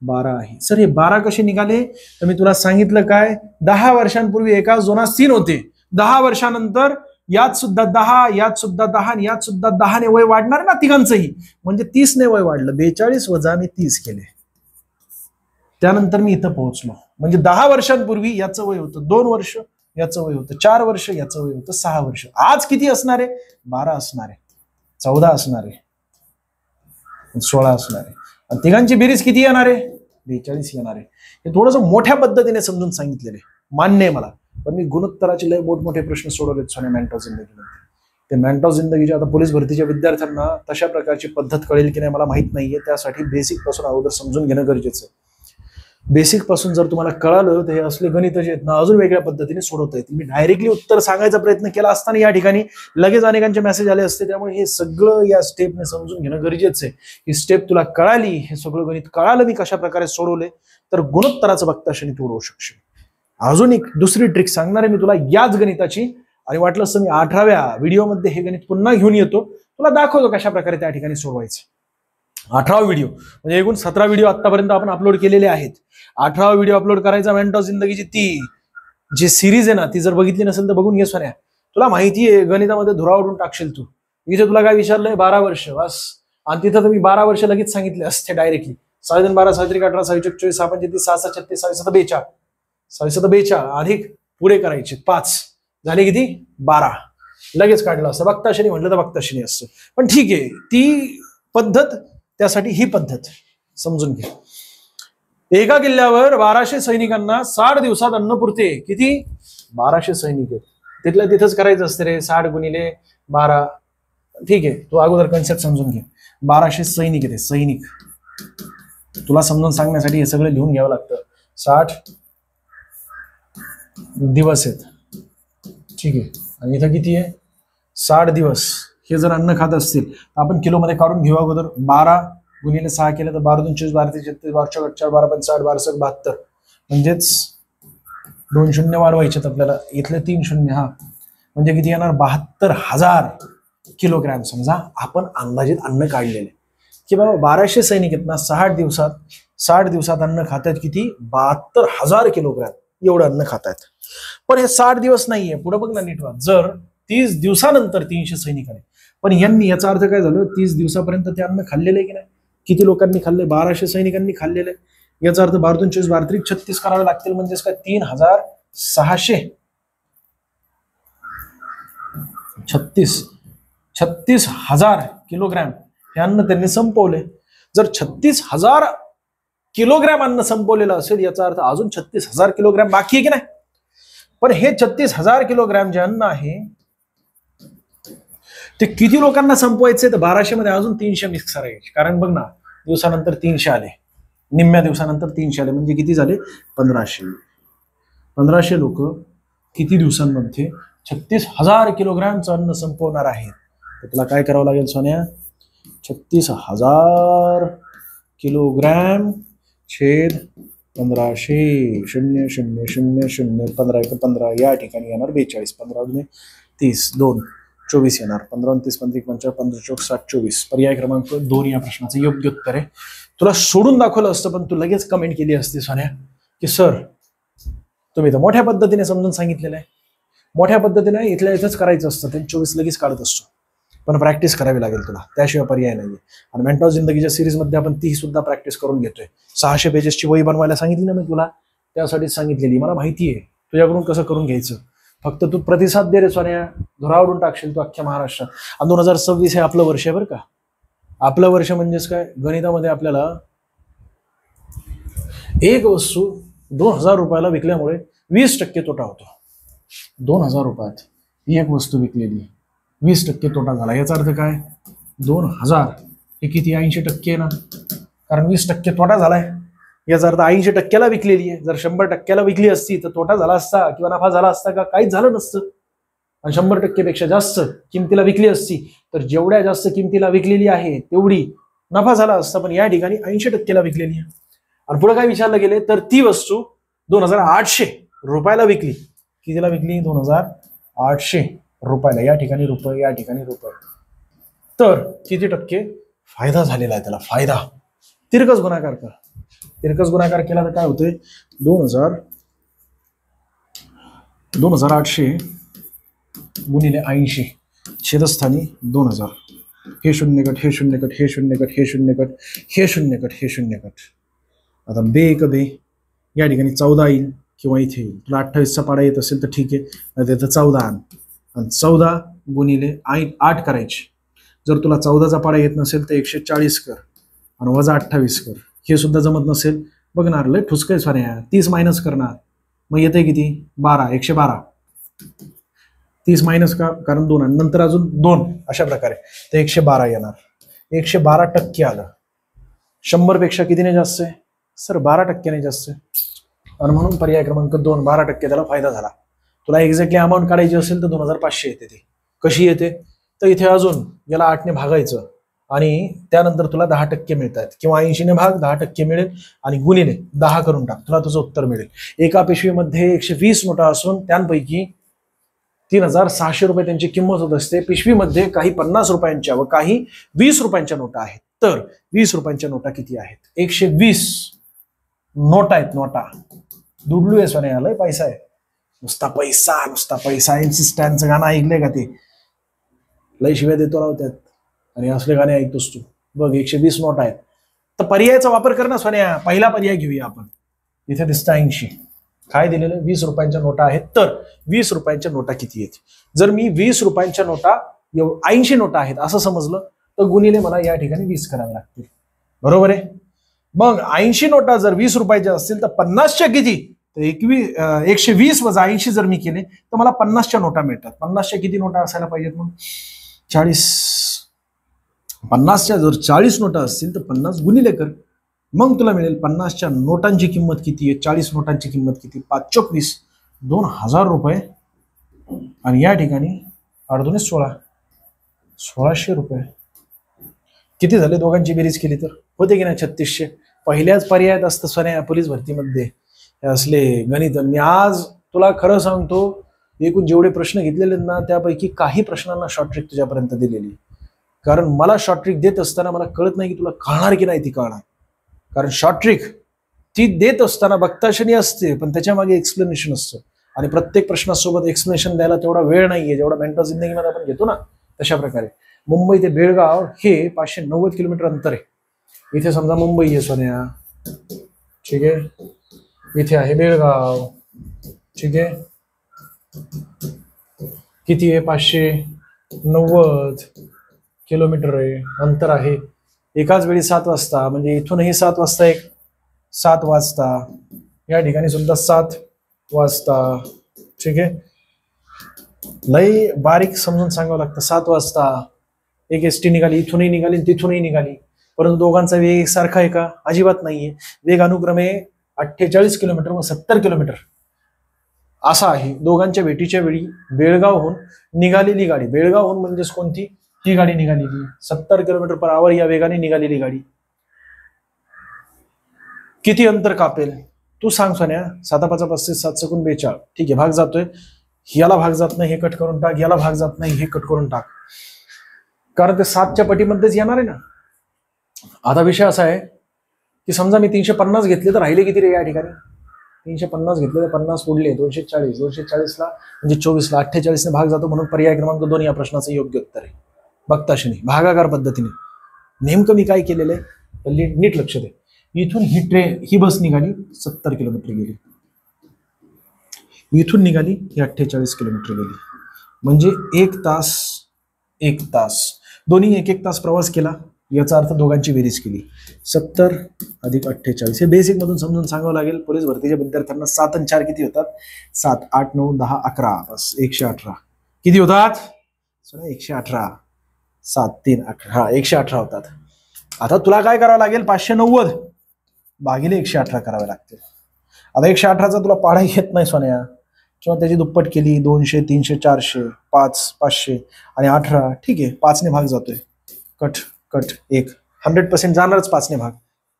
12 आहे. सर हे 12 कसे निघाले? तर मी तुला सांगितलं काय, 10 वर्षांपूर्वी 1, 2, 3 होते. 10 वर्षानंतर यात सुद्धा 10, यात सुद्धा 10 आणि यात सुद्धा 10 ने वय वाढणार ना तिघांचंही, म्हणजे 30 ने वय वाढलं. 42 वजा मी 30 केले, त्यानंतर मी इथं पोहोचलो. म्हणजे 10 वर्षांपूर्वी याचं वय होतं 2 वर्ष, याचं वय होतं 4 वर्ष, याचं वय होतं 6 वर्ष. आज किती असणार आहे? 12 असणार आहे, 14 असणार आहे, 16 असणार आहे. आणि तिघांची बेरीज किती येणार आहे? 42 येणार आहे. हे थोडंसं मोठ्या पद्धतीने समजून सांगितलेले, मान्य आहे मला, पण मी गुणोत्तराचे लय मोठमोठे प्रश्न सोडवलेत सोन्या मॅन्टॉ जिंदगीमध्ये. ते मॅन्टॉ जिंदगीच्या आता पोलीस भरतीच्या विद्यार्थ्यांना तशा प्रकारची पद्धत कळेल की नाही मला माहित नाहीये, त्यासाठी बेसिक पासून अगोदर समजून घेणं गरजेचं आहे. बेसिक पासून जर तुम्हाला कळालं तर हे असले गणित जे आहेत ना अजून वेगळ्या पद्धतीने सोडवता येतील. मी डायरेक्टली उत्तर सांगायचा प्रयत्न केला असताना या ठिकाणी लगेच अनेकांचे मेसेज आले असते. त्यामुळे हे सगळं या स्टेपने समजून घेणं गरजेचं आहे. ही स्टेप तुला कळाली, हे सगळं गणित कळालं मी कशा प्रकारे सोडवले, तर गुणोत्तराचं बघताशनी तू उडवू शकशील. अजून एक दुसरी ट्रिक सांगणार आहे मी तुला याच गणिताची, आणि वाटलं असतं मी 18व्या व्हिडिओमध्ये हे गणित पुन्हा घेऊन येतो, तुला दाखवतो कशा प्रकारे त्या ठिकाणी सोडवायचं. 18वा व्हिडिओ म्हणजे एकूण 17 व्हिडिओ आतापर्यंत आपण अपलोड केलेले आहेत. 18वा व्हिडिओ अपलोड करायचा मेंटॉस जिंदगीची ती जी सिरीज आहे ना, ती जर बघितली नसेल तर बघून घे सोन्या. तुला माहिती आहे गणितामध्ये धुरा उडून टाकशील तू. इथे तुला काय विचारलंय 12 वर्ष बस, आणि तिथं तर मी 12 वर्ष लगेच सांगितले असते डायरेक्टली. 6 12 6 18 6 24 6 35 6 36 36 42 42 अधिक पुढे करायचे 5 झाले किती 12, लगेच काढलं असतं. बघताशनी म्हटलं तर बघताशनी असतं. पण ठीक आहे, ती पद्धत, त्यासाठी ही पद्धत समजून घे. एका किल्ल्यावर 1200 सैनिकांना 60 दिवसात अन्न पुरते. किती 1200 सैनिक आहेत, तिथल्या तिथंच करायचं असतं रे. 60 गुणिले 12, ठीक आहे, तू अगोदर कन्सेप्ट समजून घे. 1200 सैनिक येते, सैनिक. तुला समजून सांगण्यासाठी हे सगळं लिहून घ्यावं लागतं. 60 दिवस आहेत, ठीक आहे, आणि इथं किती आहे 60 दिवस. हे जर अन्न खात असतील तर आपण किलो मध्ये काढून घेऊ अगोदर. 12 गुणिले 6 केलं तर 12 2 24 12 33 36 12 4 12 5 60 12 72, म्हणजेच 2 शून्य वाढवायचे आपल्याला. इथले 3 शून्य, हा म्हणजे किती येणार 72,000 किलोग्रॅम. समजा आपण अंदाजित अन्न काढलेले की बाबा 1200 सैनिक आहेत ना, 60 दिवसात अन्न खातात किती 72,000 किलोग्रॅम. एवढं अन्न खातायत. पण हे 60 दिवस नाहीये, पुढे बघ ना नीट. जर 30 दिवसानंतर 300 सैनिक आले, पण यांनी, याचा अर्थ काय झालं, 30 दिवसापर्यंत ते अन्न खाल्लेलं आहे की नाही. किती लोकांनी खाल्ले 1200 सैनिकांनी खाल्लेलं आहे. याचा अर्थ 12 2 24 12 33 36 करावे लागतील, म्हणजेच काय 36,000 किलोग्रॅम हे अन्न त्यांनी संपवले. जर 36,000 किलोग्रॅम अन्न संपवलेलं असेल, याचा अर्थ अजून 36,000 किलोग्रॅम बाकी आहे की नाही. पण हे 36,000 किलोग्रॅम जे अन्न आहे ते किती लोकांना संपवायचे, तर 1200 मध्ये अजून 300 मिक्स करायचे. कारण बघ ना, दिवसानंतर 300 आले, निम्म्या दिवसानंतर 300 आले, म्हणजे किती झाले 1500. 1500 लोक किती दिवसांमध्ये 36,000 किलोग्रॅमचं अन्न संपवणार आहेत. तर तुला काय करावं लागेल सोन्या, 36,000 किलोग्रॅम छेद 1500 0 0 0 0 15 1 15, या ठिकाणी येणार 42. 15 गुणे 30 2 24 येणार. 15 30 15 15 15 चौक 60 24. पर्याय क्रमांक 2 या प्रश्नाचं योग्य उत्तर आहे. तुला सोडून दाखवलं असतं पण तू लगेच कमेंट केली असती सोन्या की सर तुम्ही तर मोठ्या पद्धतीने समजून सांगितलेलं आहे. मोठ्या पद्धतीने इथल्या इथंच करायचं असतं, ते 24 लगेच काढत असतो. पण प्रॅक्टिस करावी लागेल तुला, त्याशिवाय पर्याय नाहीये. आणि मेंटॉस जिंदगीच्या सिरीजमध्ये आपण ती सुद्धा प्रॅक्टिस करून घेतोय. 600 पेजेसची वही बनवायला सांगितली ना मी तुला, त्यासाठीच सांगितलेली. मला माहिती आहे तुझ्याकडून कसं करून घ्यायचं. फक्त तू प्रतिसाद दे रे सोन्या, धुरावडून टाकशील तू अख्ख्या महाराष्ट्रात. आणि 2026 हे आपलं वर्ष आहे बरं का. आपलं वर्ष म्हणजेच काय, गणितामध्ये आपल्याला एक वस्तू 2,000 रुपयाला विकल्यामुळे 20% तोटा होतो. 2,000 रुपयात एक वस्तू विकलेली, 20% तोटा झाला. याचा अर्थ काय, 2,000 हे किती 80% ना, कारण 20% तोटा झालाय. याचा अर्थ 80%ला विकलेली आहे. जर 100%ला विकली असती तर तोटा झाला असता किंवा नफा झाला असता का, काहीच झालं नसतं. आणि 100% पेक्षा जास्त किमतीला विकली असती तर जेवढ्या जास्त किमतीला विकलेली आहे तेवढी नफा झाला असता. पण या ठिकाणी 80%ला विकलेली आहे. आणि पुढे काय विचारलं गेले तर ती वस्तू 2,800 रुपयाला विकली. कितीला विकली 2,800 रुपयाला. या ठिकाणी रुपये, या ठिकाणी रुपये. तर किती टक्के फायदा झालेला आहे त्याला, फायदा. तिरकस गुणाकार कर. तिरकस गुणाकार केला तर काय होतंय 2,800 गुणिले 80 छेदस्थानी 2,000. हे शून्य कट, हे शून्य कट, हे शून्य कट, हे शून्य कट, हे शून्य कट, हे शून्य कट. आता बे एक बे, या ठिकाणी 14 येईल किंवा इथे येईल. तुला 28चा पाडा येत असेल तर ठीक आहे, नाही तर 14 आण. आणि 14 गुणिले 8 करायचे. जर तुला 14चा पाडा येत नसेल तर 140 कर आणि वजा 28 कर. हे सुद्धा जमत नसेल, बघणार लय ठुसकय साऱ्या, 30 मायनस करणार, मग येते किती 12, 112. 30 मायनस का, कारण 2 आणि नंतर अजून 2, अशा प्रकारे तर 112 येणार. 112% आलं. 100 पेक्षा कितीने जास्त आहे, सर 12% जास्त आहे. आणि म्हणून पर्याय क्रमांक 2 12% त्याला फायदा झाला. तुला एक्झॅक्टली अमाऊंट काढायची असेल तर 2500 येते. ती कशी येते तर इथे अजून याला 8ने भागायचं आणि त्यानंतर तुला 10% मिळतात किंवा 80ने भाग 10% मिळेल आणि गुणिले 10 करून टाक, तुला तुझं उत्तर मिळेल. एका पिशवीमध्ये 120 नोटा असून त्यांपैकी 3600 रुपये त्यांची किंमत होत असते. पिशवीमध्ये काही 50 रुपयांच्या व काही 20 रुपयांच्या नोटा आहेत. तर 20 रुपयांच्या नोटा किती आहेत? 120 नोटा आहेत. नोटा दुडलू आहे सोने, आलंय पैसा आहे. नुसता पैसा नुसता पैसा. MC स्टॅनचं गाणं ऐकलंय का? ते लय शिव्या देतो राव त्यात आणि असले गाणे ऐकतोस तू. बघ 120 नोट आहेत. तर पर्यायाचा वापर कर ना सोन्या. पहिला पर्याय घेऊया आपण. इथे दिसतं 80. काय दिलेलं? 20 रुपयांच्या नोटा आहेत. तर 20 रुपयांच्या नोटा किती आहेत? जर मी 20 रुपयांच्या नोटा 80 नोटा आहेत असं समजलं तर गुणिले मला या ठिकाणी 20 करावे लागतील. बरोबर आहे. मग 80 नोटा जर 20 रुपयाच्या असतील तर 50च्या किती? तर 120 वजा 80 जर मी केले तर मला 50च्या नोटा मिळतात. 50च्या किती नोटा असायला पाहिजेत? मग 40. 50च्या जर 40 नोटा असतील तर 50 गुणिले कर, मग तुला मिळेल 50च्या नोटांची किंमत किती आहे. 40 नोटांची किंमत किती? 5 चोक 20, 2000 रुपये. आणि या ठिकाणी 8 दुणे 16, 1600 रुपये. किती झाले दोघांची बेरीज केली तर? होते की नाही 3600. पहिल्याच पर्यायात असतं सोन्या पोलीस भरतीमध्ये असले गणित. मी आज तुला खरं सांगतो, एकूण जेवढे प्रश्न घेतलेले ना त्यापैकी काही प्रश्नांना शॉर्ट ट्रिक तुझ्यापर्यंत दिलेली. कारण मला शॉर्ट ट्रिक देत असताना मला कळत नाही की तुला कळणार की नाही ती कळणार. कारण शॉर्ट ट्रिक ती देत असताना बघताशनी असते पण त्याच्या मागे एक्सप्लेनेशन असतं आणि प्रत्येक प्रश्नासोबत एक्सप्लेनेशन द्यायला तेवढा वेळ नाहीये जेवढा मेंटल जिंदगीमध्ये आपण घेतो ना. तशा प्रकारे मुंबई ते बेळगाव हे 590 किलोमीटर अंतर आहे. इथे समजा मुंबई आहे सोन्या, ठीक आहे. इथे आहे बेळगाव, ठीक आहे. किती आहे? 590 किलोमीटर आहे अंतर आहे. एकाच वेळी 7 वाजता म्हणजे इथूनही 7 वाजता, 7 वाजता या ठिकाणी सुद्धा 7 वाजता, ठीक आहे. लई बारीक समजून सांगावं लागतं. 7 वाजता एक एसटी निघाली, इथूनही निघाली तिथूनही निघाली. परंतु दोघांचा वेग एकसारखा आहे का? अजिबात नाहीये. वेग अनुक्रमे 48 किलोमीटर व 70 किलोमीटर असा आहे. दोघांच्या भेटीच्या वेळी बेळगावहून निघालेली गाडी, बेळगावहून म्हणजेच कोणती? ही गाडी निघालेली 70 किलोमीटर पर आवर या वेगाने निघालेली गाडी किती अंतर कापेल? तू सांग सोन्या. 7×5 = 35, 7×2 = 42. ठीक आहे, भाग जातोय. याला भाग जात नाही, हे कट करून टाक. याला भाग जात नाही, हे कट करून टाक. कारण ते 7च्या पटीमध्येच येणार आहे ना. आता विषय असा आहे की समजा मी 350 घेतले तर राहिले किती रे या ठिकाणी? 350 घेतले तर 50 उडले 240. 240ला म्हणजे 24ला 48ने भाग जातो म्हणून पर्याय क्रमांक 2 या प्रश्नाचं योग्य उत्तर आहे. बघताशनी भागाकार पद्धतीने. नेमकं मी काय केलेलं आहे नीट लक्ष दे. इथून ही बस निघाली 70 किलोमीटर गेली, इथून निघाली ही 48 किलोमीटर गेली, म्हणजे 1 तास दोन्ही 1 तास प्रवास केला. याचा अर्थ दोघांची बेरीज केली 70 + 48. हे बेसिक मधून समजून सांगावं लागेल. पोलीस भरतीच्या विद्यार्थ्यांना 7 आणि 4 किती होतात? 7, 8, 9, 10, 11 बस 118 किती होतात? 118. 7, 3, 18. हा 118 होतात. आता तुला काय करावं लागेल? 590 भागिले 118 करावे लागतील. आता 118चा तुला पाढा येत नाही सोन्या किंवा त्याची दुप्पट केली 200, 300, 400, 5, 500 आणि 18. ठीक आहे, 5ने भाग जातोय. कट 1 100% जाणारच 5ने भाग.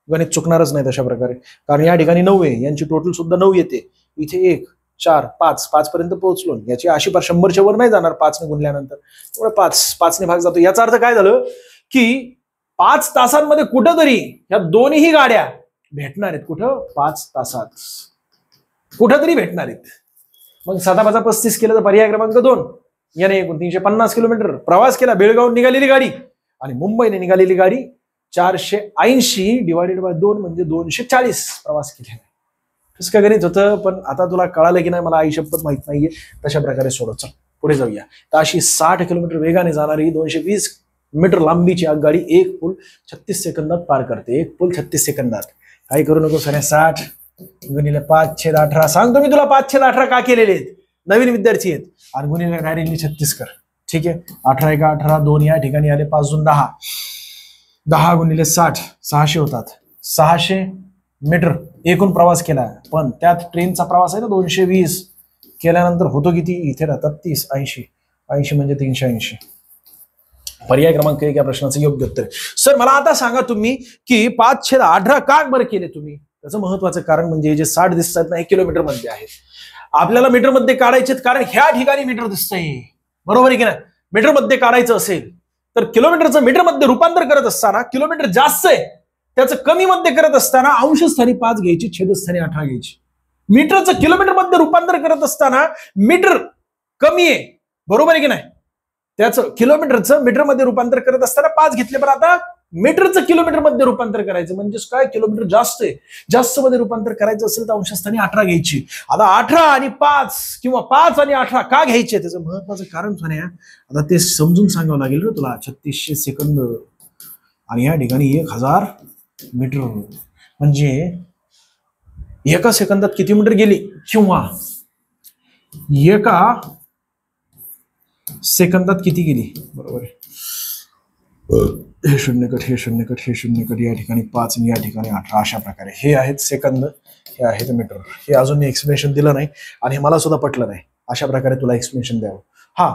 गणित चुकणारच नाही तशा प्रकारे. कारण या ठिकाणी 9 आहे, यांची टोटल सुद्धा 9 येते. इथे 1, 4, 5 पर्यंत पोहोचलो. याची 100च्या वर नाही जाणार 5ने गुणल्यानंतर. त्यामुळे 5ने भाग जातो. याचा अर्थ काय झालं की 5 तासांमध्ये कुठंतरी ह्या दोन्ही गाड्या भेटणार आहेत. कुठं? 5 तासात कुठंतरी भेटणार आहेत. मग 7×5 = 35 केलं तर पर्याय क्रमांक 2. याने 350 किलोमीटर प्रवास केला. बेळगावहून निघालेली गाडी आणि मुंबईने निघालेली गाडी 480 / 2 म्हणजे 240 प्रवास केलेला. कसं काय गणित होतं? पण आता तुला कळालं की नाही मला आई शपथ माहित नाहीये. तशा प्रकारे सोडव. चल पुढे जाऊया. तर अशी 60 किलोमीटर वेगाने जाणारी 220 मीटर लांबीची आगगाडी एक पूल 36 सेकंदात पार करते. एक पूल 36 सेकंदात. काय करू नको सर. 60 गुणिले 5/18. सांगतो मी तुला 5/18 का केलेले आहेत? नवीन विद्यार्थी आहेत. आणि गुणिले डायरेक्टली 36 कर. ठीक आहे. 18 × 18 2 या ठिकाणी आले 5×2 = 10. 10 गुणिले 60 600 होतात. 600 मीटर एकूण प्रवास केला, पण त्यात ट्रेनचा प्रवास आहे ना 220 केल्यानंतर होतो किती, इथे राहतात 30, 80 80 म्हणजे 380. पर्याय क्रमांक 1 या प्रश्नाचं योग्य उत्तर. सर मला आता सांगा तुम्ही की 5/18 का बरं केले तुम्ही? त्याचं महत्वाचं कारण म्हणजे जे 60 दिसतात ना हे किलोमीटर मध्ये आहेत. आपल्याला मीटर मध्ये काढायचे कारण ह्या ठिकाणी मीटर दिसतंय, बरोबर आहे की नाही? मीटर मध्ये काढायचं असेल तर किलोमीटरचं मीटर मध्ये रूपांतर करत असताना किलोमीटर जास्त आहे त्याचं कमी मध्ये करत असताना अंशस्थानी 5 घ्यायची, छेदस्थानी 18 घ्यायची. मीटरचं किलोमीटर मध्ये रूपांतर करत असताना मीटर कमी आहे, बरोबर आहे की नाही? त्याचं किलोमीटरचं मीटर मध्ये रूपांतर करत असताना 5 घेतले, पण आता मीटरचं किलोमीटर मध्ये रूपांतर करायचं म्हणजेच काय, किलोमीटर जास्त आहे, जास्त मध्ये रूपांतर करायचं असेल तर अंशस्थानी 18 घ्यायची. आता 18 आणि 5 किंवा 5 आणि 18 का घ्यायचे त्याचं महत्वाचं कारण सोन्या आता ते समजून सांगावं लागेल रे तुला. 3600 सेकंद आणि या ठिकाणी 1000 मीटर म्हणजे एका सेकंदात किती मीटर गेली, किंवा एका सेकंदात किती गेली, बरोबर आहे. हे शून्य कट, हे शून्य कट, हे शून्य कट, या ठिकाणी 5 आणि या ठिकाणी 18, अशा प्रकारे हे आहेत सेकंद, हे आहेत मीटर. हे अजून मी एक्सप्लेनेशन दिलं नाही आणि हे मला सुद्धा पटलं नाही. अशा प्रकारे तुला एक्सप्लेनेशन द्यावं. हा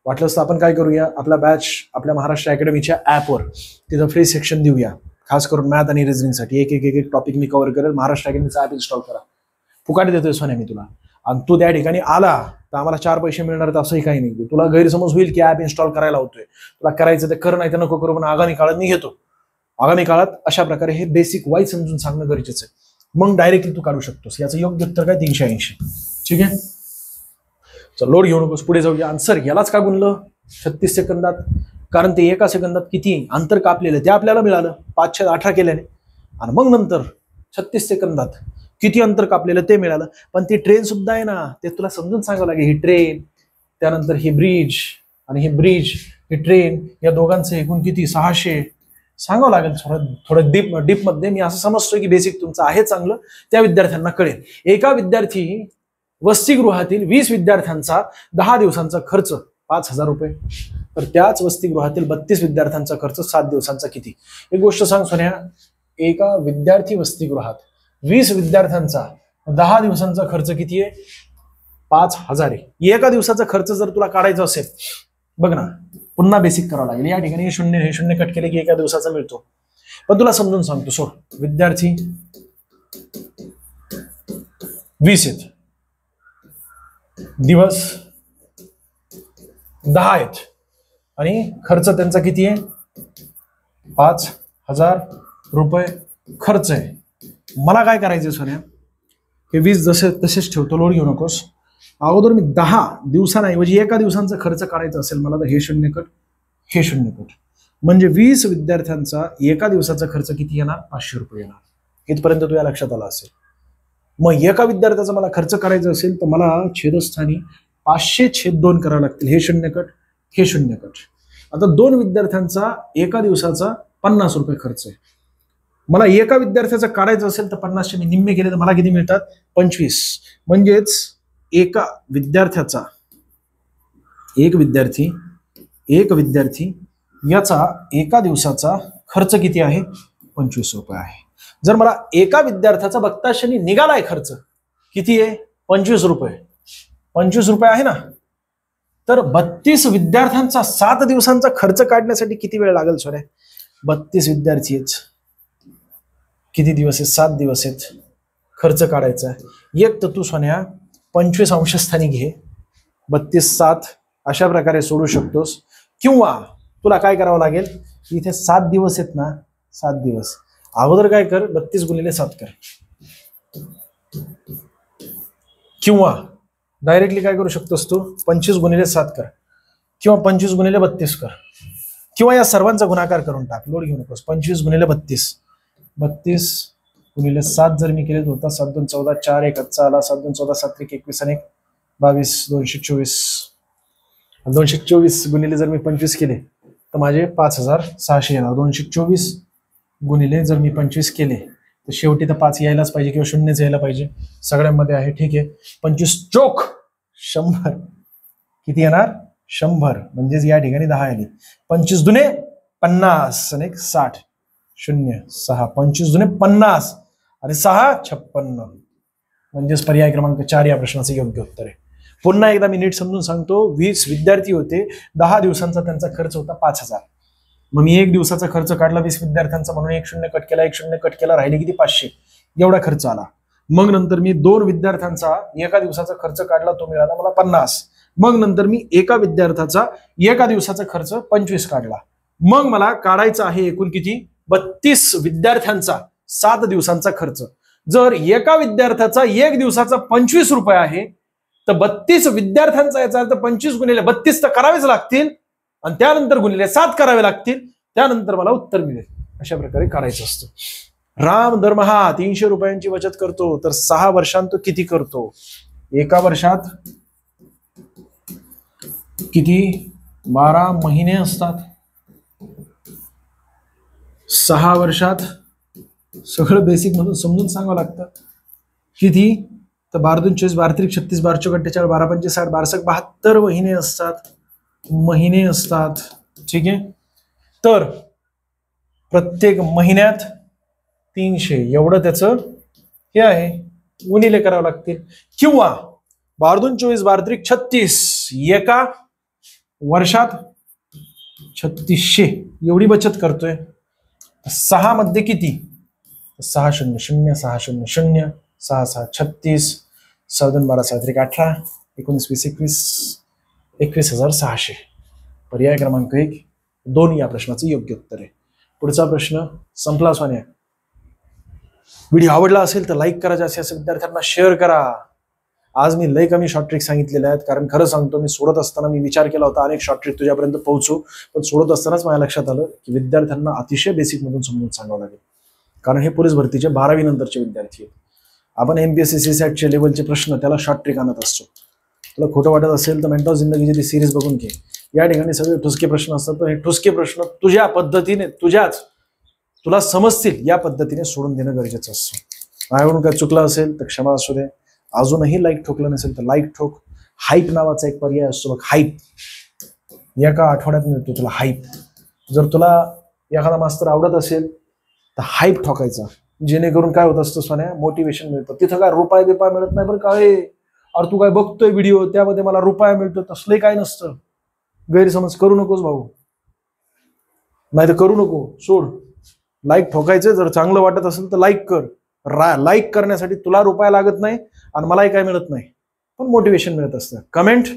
वाटलंच तर आपण काय करूया, आपला बॅच आपल्या महाराष्ट्र अकॅडमीच्या ऍपवर तिथं फ्री सेक्शन देऊया, खास करून मॅथ आणि रिझनिंगसाठी. एक एक एक टॉपिक मी कव्हर करेल. महाराष्ट्र अकॅडमीचा ऍप इन्स्टॉल करा, फुकाट देतोय सोन्या मी तुला. आणि तू त्या ठिकाणी आला तर आम्हाला 4 पैसे मिळणार आहेत असंही काही नाही. तुला गैरसमज होईल की ऍप इन्स्टॉल करायला होतोय, तुला करायचं ते कर, नाही तर नको करू, पण आगामी काळात मी घेतो. आगामी काळात अशा प्रकारे हे बेसिक वाईज समजून सांगणं गरजेचं आहे, मग डायरेक्टली तू काढू शकतोस. याचं योग्य उत्तर काय, 380. ठीक आहे, चल लोड घेऊ नकोस, पुढे जाऊया. आन्सर यालाच का गुणलं 36 सेकंदात, कारण ते एका सेकंदात किती अंतर कापलेलं ते आपल्याला मिळालं 5/18 केल्याने, आणि मग नंतर 36 सेकंदात किती अंतर कापलेलं ते मिळालं. पण ती ट्रेन सुद्धा आहे ना, ते तुला समजून सांगावं लागेल. ही ट्रेन, त्यानंतर ही ब्रिज आणि ही ब्रिज, ही ट्रेन, या दोघांचं एकूण किती 600 सांगावं लागेल. थोडं डीप मध्ये मी असं समजतोय की बेसिक तुमचं आहे चांगलं, त्या विद्यार्थ्यांना कळेल. एका विद्यार्थी वसतिगृहातील 20 विद्यार्थ्यांचा 10 दिवसांचा खर्च 5000 रुपये, तर त्याच वसतिगृहातील 32 विद्यार्थ्यांचा खर्च 7 दिवसांचा किती? एक गोष्ट सांग सोन्या, एका विद्यार्थी वसतिगृहात 20 विद्यार्थ्यांचा 10 दिवसांचा खर्च किती आहे? 5000 आहे. एका दिवसाचा खर्च जर तुला काढायचा असेल, बघ ना, पुन्हा बेसिक करावं लागेल. या ठिकाणी हे शून्य कट केले की एका दिवसाचा मिळतो. पण तुला समजून सांगतो, सोड. विद्यार्थी 20 आहेत, दिवस 10 आहेत, आणि खर्च त्यांचा किती आहे? 5000 रुपये खर्च आहे. मला काय करायचं सोन्या, हे 20 जसे तसेच ठेवतो, लोड घेऊ नकोस. अगोदर मी 10 दिवसांऐवजी एका दिवसांचा खर्च काढायचा असेल मला, तर हे शून्य कट, हे शून्य कट, म्हणजे 20 विद्यार्थ्यांचा एका दिवसाचा खर्च किती येणार? 500 रुपये येणार. इथपर्यंत तुझ्या लक्षात आला असेल. मग एका विद्यार्थ्याचा मला खर्च करायचा असेल तर मला छेदस्थानी 500/2 करावं लागतील. हे शून्य कट, हे शून्य कट. आता 2 विद्यार्थ्यांचा एका दिवसाचा 50 रुपये खर्च आहे. मला एका विद्यार्थ्याचा काढायचं असेल तर 50चे मी निम्मे केले तर मला किती मिळतात? 25. म्हणजेच एका विद्यार्थ्याचा, एक विद्यार्थी याचा एका दिवसाचा खर्च किती आहे? 25 रुपये आहे. जर मला एका विद्यार्थ्याचा बघताक्षणी निघालाय खर्च किती आहे? 25 रुपये. 25 रुपये आहे ना, तर 32 विद्यार्थ्यांचा 7 दिवसांचा खर्च काढण्यासाठी किती वेळ लागेल सोन्या? 32 विद्यार्थी आहेत, किती दिवस आहेत? 7 दिवस आहेत. खर्च काढायचा एक तर तू सोन्या 25 अंशस्थानी घे, 32 7 अशा प्रकारे सोडू शकतोस. किंवा तुला काय करावं लागेल, इथे 7 दिवस आहेत ना, 7 दिवस अगोदर काय कर, 32 गुणिले 7 कर, किंवा डायरेक्टली काय करू शकतोस तू 25 गुणिले 7 कर, किंवा 25 गुणिले 32 कर, किंवा या सर्वांचा गुणाकार करून टाक. लोड घेऊ नकोस. 25 गुणिले 32, 32 गुणिले 7 जर मी केले तर होता 7 2 14, 4 1 आजचा आला, 7 2 14 7 1 21 आणि 1 22, 224. 224 गुणिले जर मी 25 केले तर माझे 5600 येणार. 224 गुणिले जर मी 25 केले तर शेवटी तर 5 यायलाच पाहिजे किंवा 0च यायला पाहिजे. सगळ्यांमध्ये आहे. ठीक आहे, 25 चोक 100 किती येणार? 100. म्हणजेच या ठिकाणी 10 आली. 25 दुने 50 आणि 1 60, 0 6, 25 दुने 50 आणि 656 म्हणजेच पर्याय क्रमांक 4 या प्रश्नाचं योग्य उत्तर आहे. पुन्हा एकदा मी नीट समजून सांगतो. 20 विद्यार्थी होते, 10 दिवसांचा त्यांचा खर्च होता 5000. मग मी 1 दिवसाचा खर्च काढला 20 विद्यार्थ्यांचा म्हणून 1 शून्य कट केला, 1 शून्य कट केला, राहिले किती 500 एवढा खर्च आला. मग नंतर मी 2 विद्यार्थ्यांचा एका दिवसाचा खर्च काढला, तो मिळाला मला 50. मग नंतर मी एका विद्यार्थ्याचा एका दिवसाचा खर्च 25 काढला. मग मला काढायचा आहे एकूण किती 32 विद्यार्थ्यांचा 7 दिवसांचा खर्च. जर एका विद्यार्थ्याचा 1 दिवसाचा 25 रुपये आहे तर 32 विद्यार्थ्यांचा याचा अर्थ 25 गुणिले 32 तर करावेच लागतील आणि त्यानंतर गुणिले 7 करावे लागतील, त्यानंतर मला उत्तर मिळेल. अशा प्रकारे करायचं असतं. राम दरमहा 300 रुपयांची बचत करतो तर 6 वर्षांत तो किती करतो? एका वर्षात किती 12 महिने असतात. 6 वर्षात सगळं बेसिक मधून समजून सांगावं लागतं. किती तर 12 दून 24, 12 त्रिक 36, 12 चौक 48, 12 पंचे 60, 12 72 महिने असतात. ठीक आहे. तर प्रत्येक महिन्यात 300 एवढं त्याचं हे आहे, गुणिले करावं लागतील. किंवा 12 दून 24, 12 त्रिक 36 एका वर्षात 3600 एवढी बचत करतोय. 6 मध्ये किती 6 0 0 6 0 0 6 6 36 6 2 12 6 3 18 19 20 21 21,600. पर्याय क्रमांक 1 2 या प्रश्नाचं योग्य उत्तर आहे. पुढचा प्रश्न संपला सोन्या. व्हिडिओ आवडला असेल तर लाईक करा, जास्तीत जास्त विद्यार्थ्यांना शेअर करा. आज मी लय कमी शॉर्ट ट्रिक सांगितलेल्या आहेत, कारण खरं सांगतो मी सोडत असताना मी विचार केला होता अनेक शॉर्ट ट्रिक तुझ्यापर्यंत पोहोचू, पण सोडत असतानाच माझ्या लक्षात आलं की विद्यार्थ्यांना अतिशय बेसिक मधून समजून सांगावं लागेल, कारण हे पोलीस भरतीचे 12वी नंतरचे विद्यार्थी आहेत. आपण MPSC CSATचे लेवलचे प्रश्न त्याला शॉर्ट ट्रिक आणत असतो. तुला खोटं वाटत असेल तर मेंटॉस जिंदगीची ती सिरीज बघून घे. या ठिकाणी सगळे ठुसके प्रश्न असतात, पण हे ठुसके प्रश्न तुझ्या पद्धतीने तुला समजतील या पद्धतीने सोडून देणं गरजेचं असतं. माझ्याकडून काय चुकलं असेल तर क्षमा असू दे. अजूनही लाईक ठोकलं नसेल तर लाईक ठोक. हाईप नावाचा एक पर्याय असतो बघ, हाईप. एका आठवड्यात मिळतो तुला हाईप. जर तुला एखादा मास्तर आवडत असेल तर हाईप ठोकायचा, जेणेकरून काय होत असतं सोन्या, मोटिवेशन मिळतं. तिथं काय रुपये बिपाय मिळत नाही बरं का. अरे तू काय बघतोय व्हिडिओ त्यामध्ये मला रुपया मिळतो, तसले काय नसतं. गैरसमज करू नकोस भाऊ, नाही तर करू नको, सोड. लाईक ठोकायचं. जर चांगलं वाटत असेल तर लाईक कर. लाईक करण्यासाठी तुला रुपया लागत नाही आणि मलाही काय मिळत नाही, पण मोटिवेशन मिळत असतं. कमेंट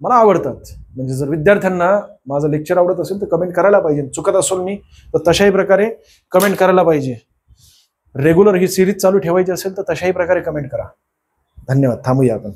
मला आवडतात, म्हणजे जर विद्यार्थ्यांना माझं लेक्चर आवडत असेल तर कमेंट करायला पाहिजे. चुकत असेल मी तर तशाही प्रकारे कमेंट करायला पाहिजे. रेग्युलर ही सिरीज चालू ठेवायची असेल तर तशाही प्रकारे कमेंट करा. धन्यवाद. थांबूया आपण.